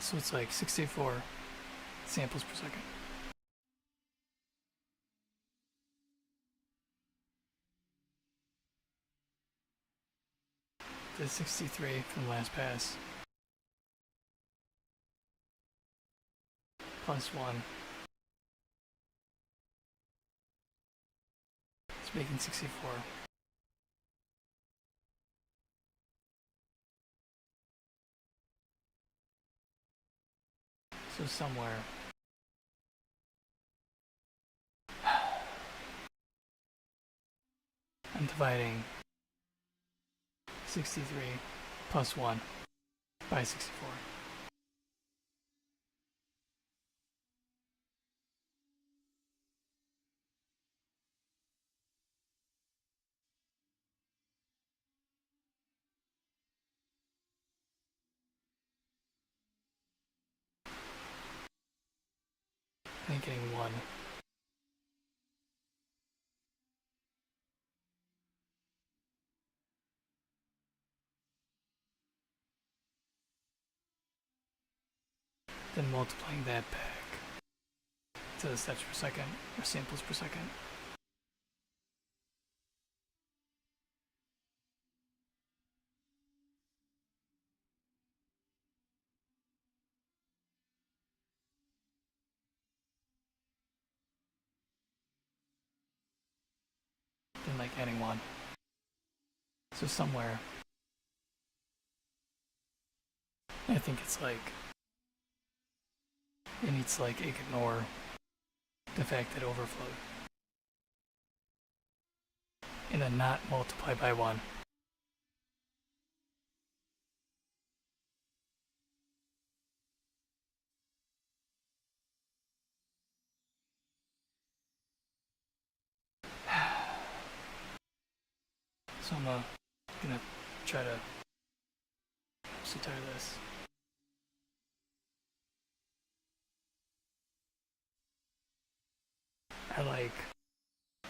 [SPEAKER 1] So it's like 64 samples per second. The 63 from last pass. Plus 1. It's making 64. So somewhere. I'm dividing 63 plus 1 by 64. I'm getting 1. Then multiplying that back to the steps per second, or samples per second. Then like adding 1. So somewhere, I think it's like, it needs to like ignore the fact that it overflowed. And then not multiply by 1. So I'm gonna try to, I'm so tired of this.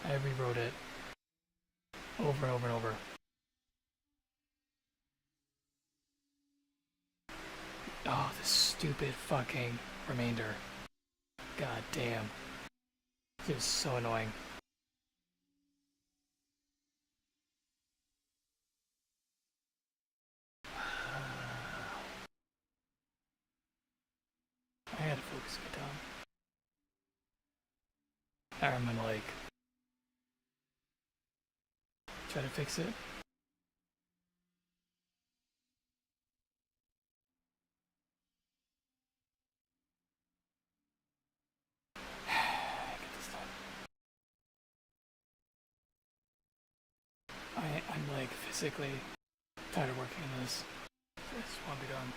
[SPEAKER 1] I rewrote it over and over and over. Oh, this stupid fucking remainder. God damn. It is so annoying. I had to focus it down. I'm gonna like try to fix it. Get this done. I'm like physically tired of working on this. I just want to be done.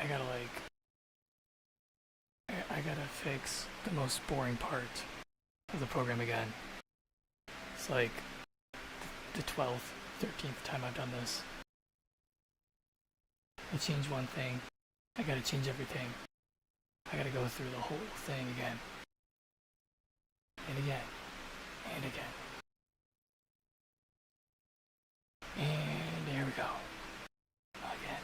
[SPEAKER 1] I gotta like, I gotta fix the most boring part of the program again. It's like the 12th, 13th time I've done this. I change one thing, I gotta change everything. I gotta go through the whole thing again. And again. And again. And there we go. Again.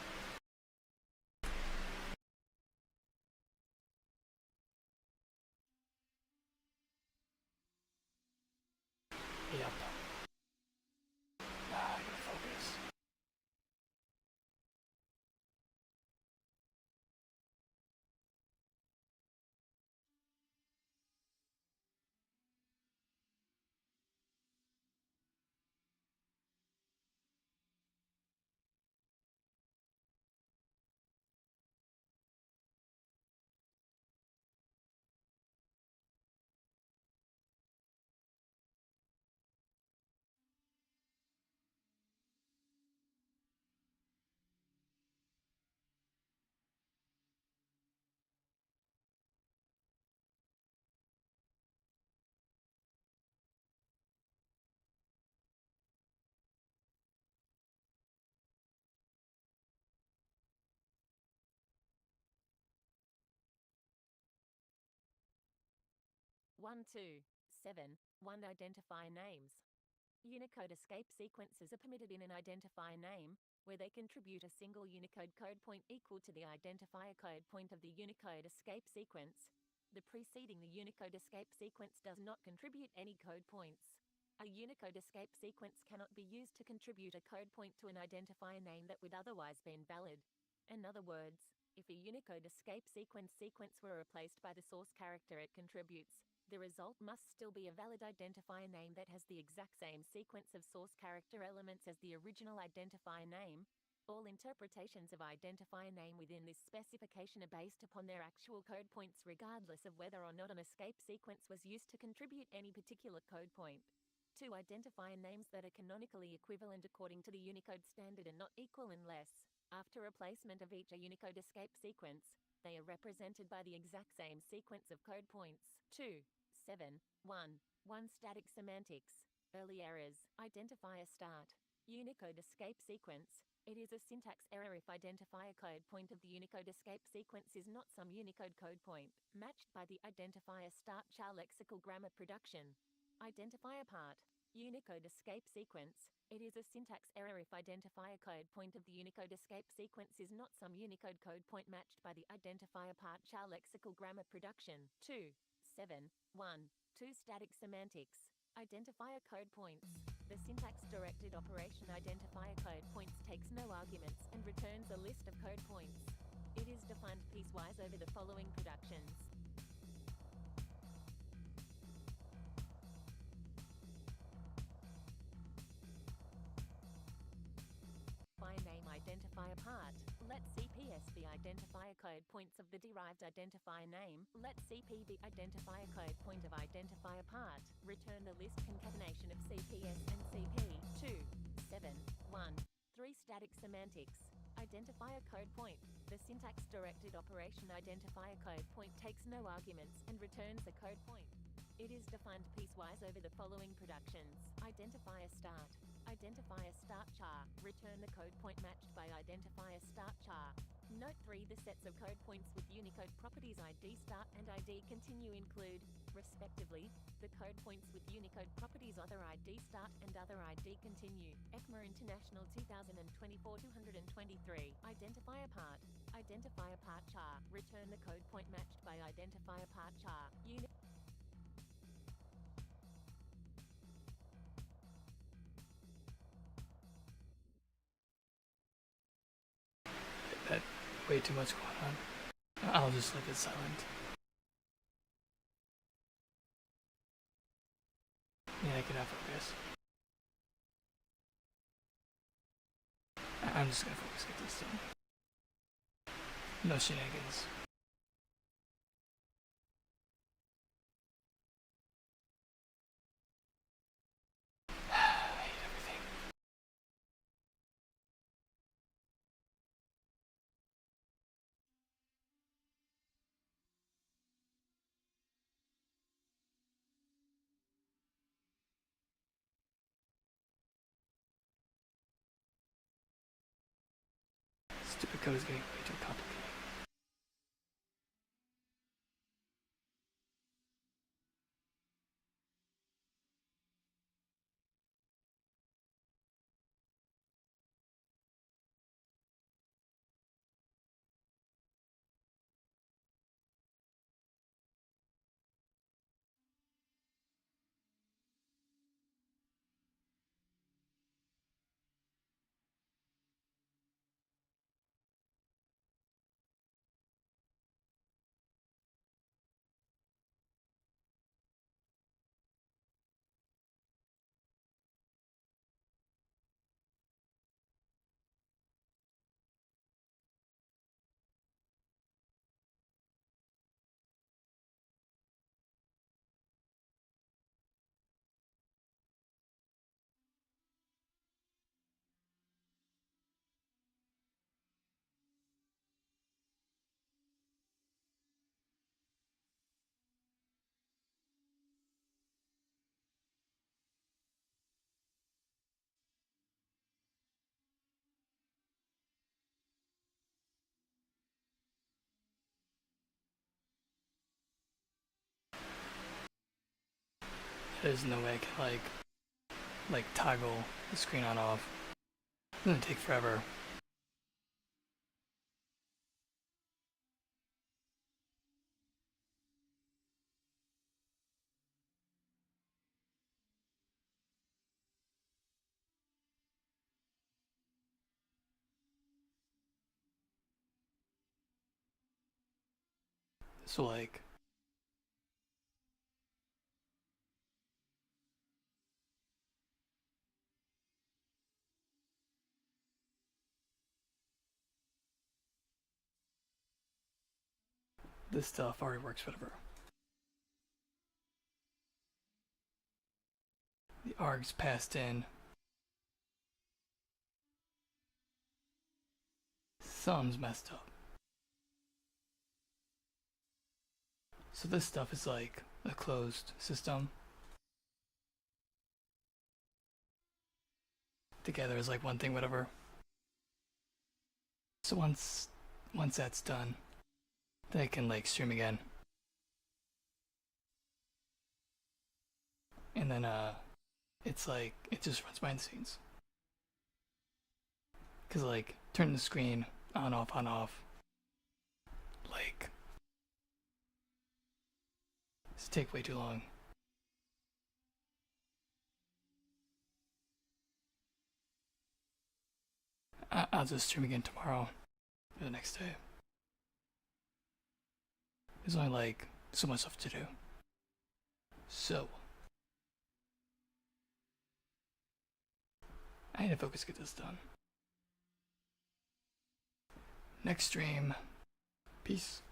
[SPEAKER 1] Yep. I gotta focus.
[SPEAKER 2] One, two, 7. 1. Identify names. Unicode escape sequences are permitted in an identifier name, where they contribute a single Unicode code point equal to the identifier code point of the Unicode escape sequence. The preceding the Unicode escape sequence does not contribute any code points. A Unicode escape sequence cannot be used to contribute a code point to an identifier name that would otherwise be invalid. In other words, if a Unicode escape sequence were replaced by the source character it contributes, the result must still be a valid identifier name that has the exact same sequence of source character elements as the original identifier name. All interpretations of identifier name within this specification are based upon their actual code points regardless of whether or not an escape sequence was used to contribute any particular code point. Two identifier names that are canonically equivalent according to the Unicode standard and not equal unless, after replacement of each a Unicode escape sequence, they are represented by the exact same sequence of code points. 2. 7. 1. 1 static semantics. Early errors. Identifier start. Unicode escape sequence. It is a syntax error if identifier code point of the Unicode escape sequence is not some Unicode code point, matched by the identifier start char lexical grammar production. Identifier part. Unicode escape sequence. It is a syntax error if identifier code point of the Unicode escape sequence is not some Unicode code point matched by the identifier part char lexical grammar production. 2. 7. 1. 2 static semantics. Identifier code points. The syntax-directed operation identifier code points takes no arguments and returns a list of code points. It is defined piecewise over the following productions. Name identifier part. Let CPS be identifier code points of the derived identifier name. Let CP be identifier code point of identifier part. Return the list concatenation of CPS and CP. 2. 7. 1. 3 static semantics. Identifier code point. The syntax-directed operation identifier code point takes no arguments and returns a code point. It is defined piecewise over the following productions. Identifier start. Identifier start char. Return the code point matched by identifier start char. Note 3. The sets of code points with Unicode properties ID start and ID continue include, respectively, the code points with Unicode properties other ID start and other ID continue. ECMA International 2024-223. Identifier part. Identifier part char. Return the code point matched by identifier part char.
[SPEAKER 1] That way too much going on. I'll just leave it silent. Yeah, I can have focus. I'm just gonna focus at this time. No shenanigans. I hate everything. Stupid code is getting way too complicated. There's no way I can, like, like toggle the screen on off. It's gonna take forever. So like this stuff already works, whatever. The arg's passed in. Something's messed up. So this stuff is like a closed system. Together is like one thing, whatever. So once that's done, then I can like stream again. And then it's like it just runs behind the scenes. Cause like turn the screen on off, like this take way too long. I'll just stream again tomorrow or the next day. There's only like so much stuff to do. So I need to focus, get this done. Next stream. Peace.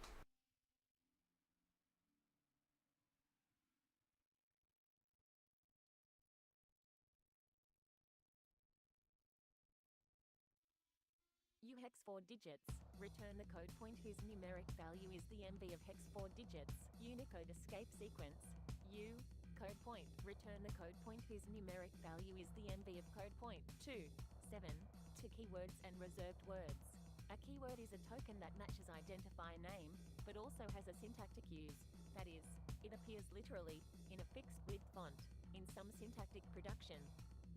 [SPEAKER 2] U hex 4 digits. Return the code point whose numeric value is the MB of hex 4 digits. Unicode escape sequence. U code point. Return the code point whose numeric value is the MB of code point 2, 7, to keywords and reserved words. A keyword is a token that matches identifier name, but also has a syntactic use. That is, it appears literally, in a fixed width font, in some syntactic production.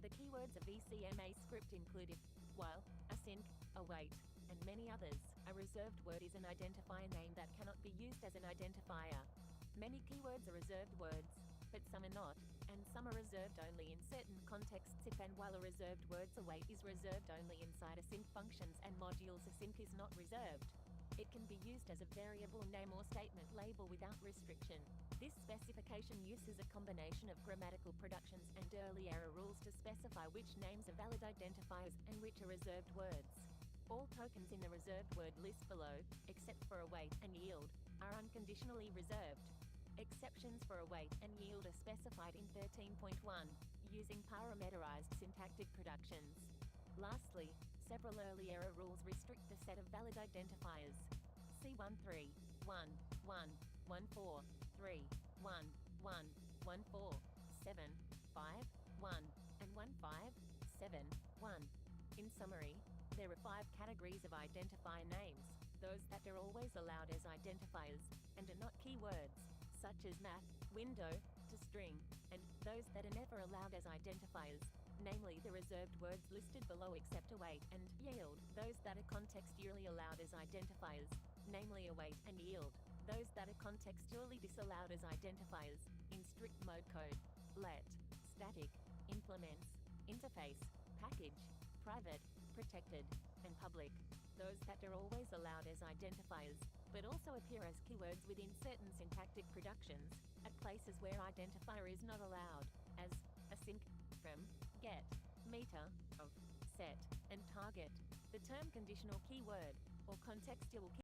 [SPEAKER 2] The keywords of VCMA script include if, while, async, await, and many others. A reserved word is an identifier name that cannot be used as an identifier. Many keywords are reserved words, but some are not, and some are reserved only in certain contexts if and while a reserved word's await is reserved only inside async functions and modules async is not reserved. It can be used as a variable name or statement label without restriction. This specification uses a combination of grammatical productions and early error rules to specify which names are valid identifiers and which are reserved words. All tokens in the reserved word list below, except for await and yield, are unconditionally reserved. Exceptions for await and yield are specified in 13.1, using parameterized syntactic productions. Lastly, several early error rules restrict the set of valid identifiers. C13, 1, 1, 1, 4, 3, 1, 1, 1, 4, 7, 5, 1, and 1, 5, 7, 1. In summary, there are 5 categories of identifier names, those that are always allowed as identifiers, and are not keywords, such as math, window, to string, and those that are never allowed as identifiers, namely the reserved words listed below except await and yield, those that are contextually allowed as identifiers, namely await and yield, those that are contextually disallowed as identifiers, in strict mode code, let, static, implements, interface, package, private, protected, and public, those that are always allowed as identifiers, but also appear as keywords within certain syntactic productions, at places where identifier is not allowed, as async, from, get, meter, of, set, and target. The term conditional keyword, or contextual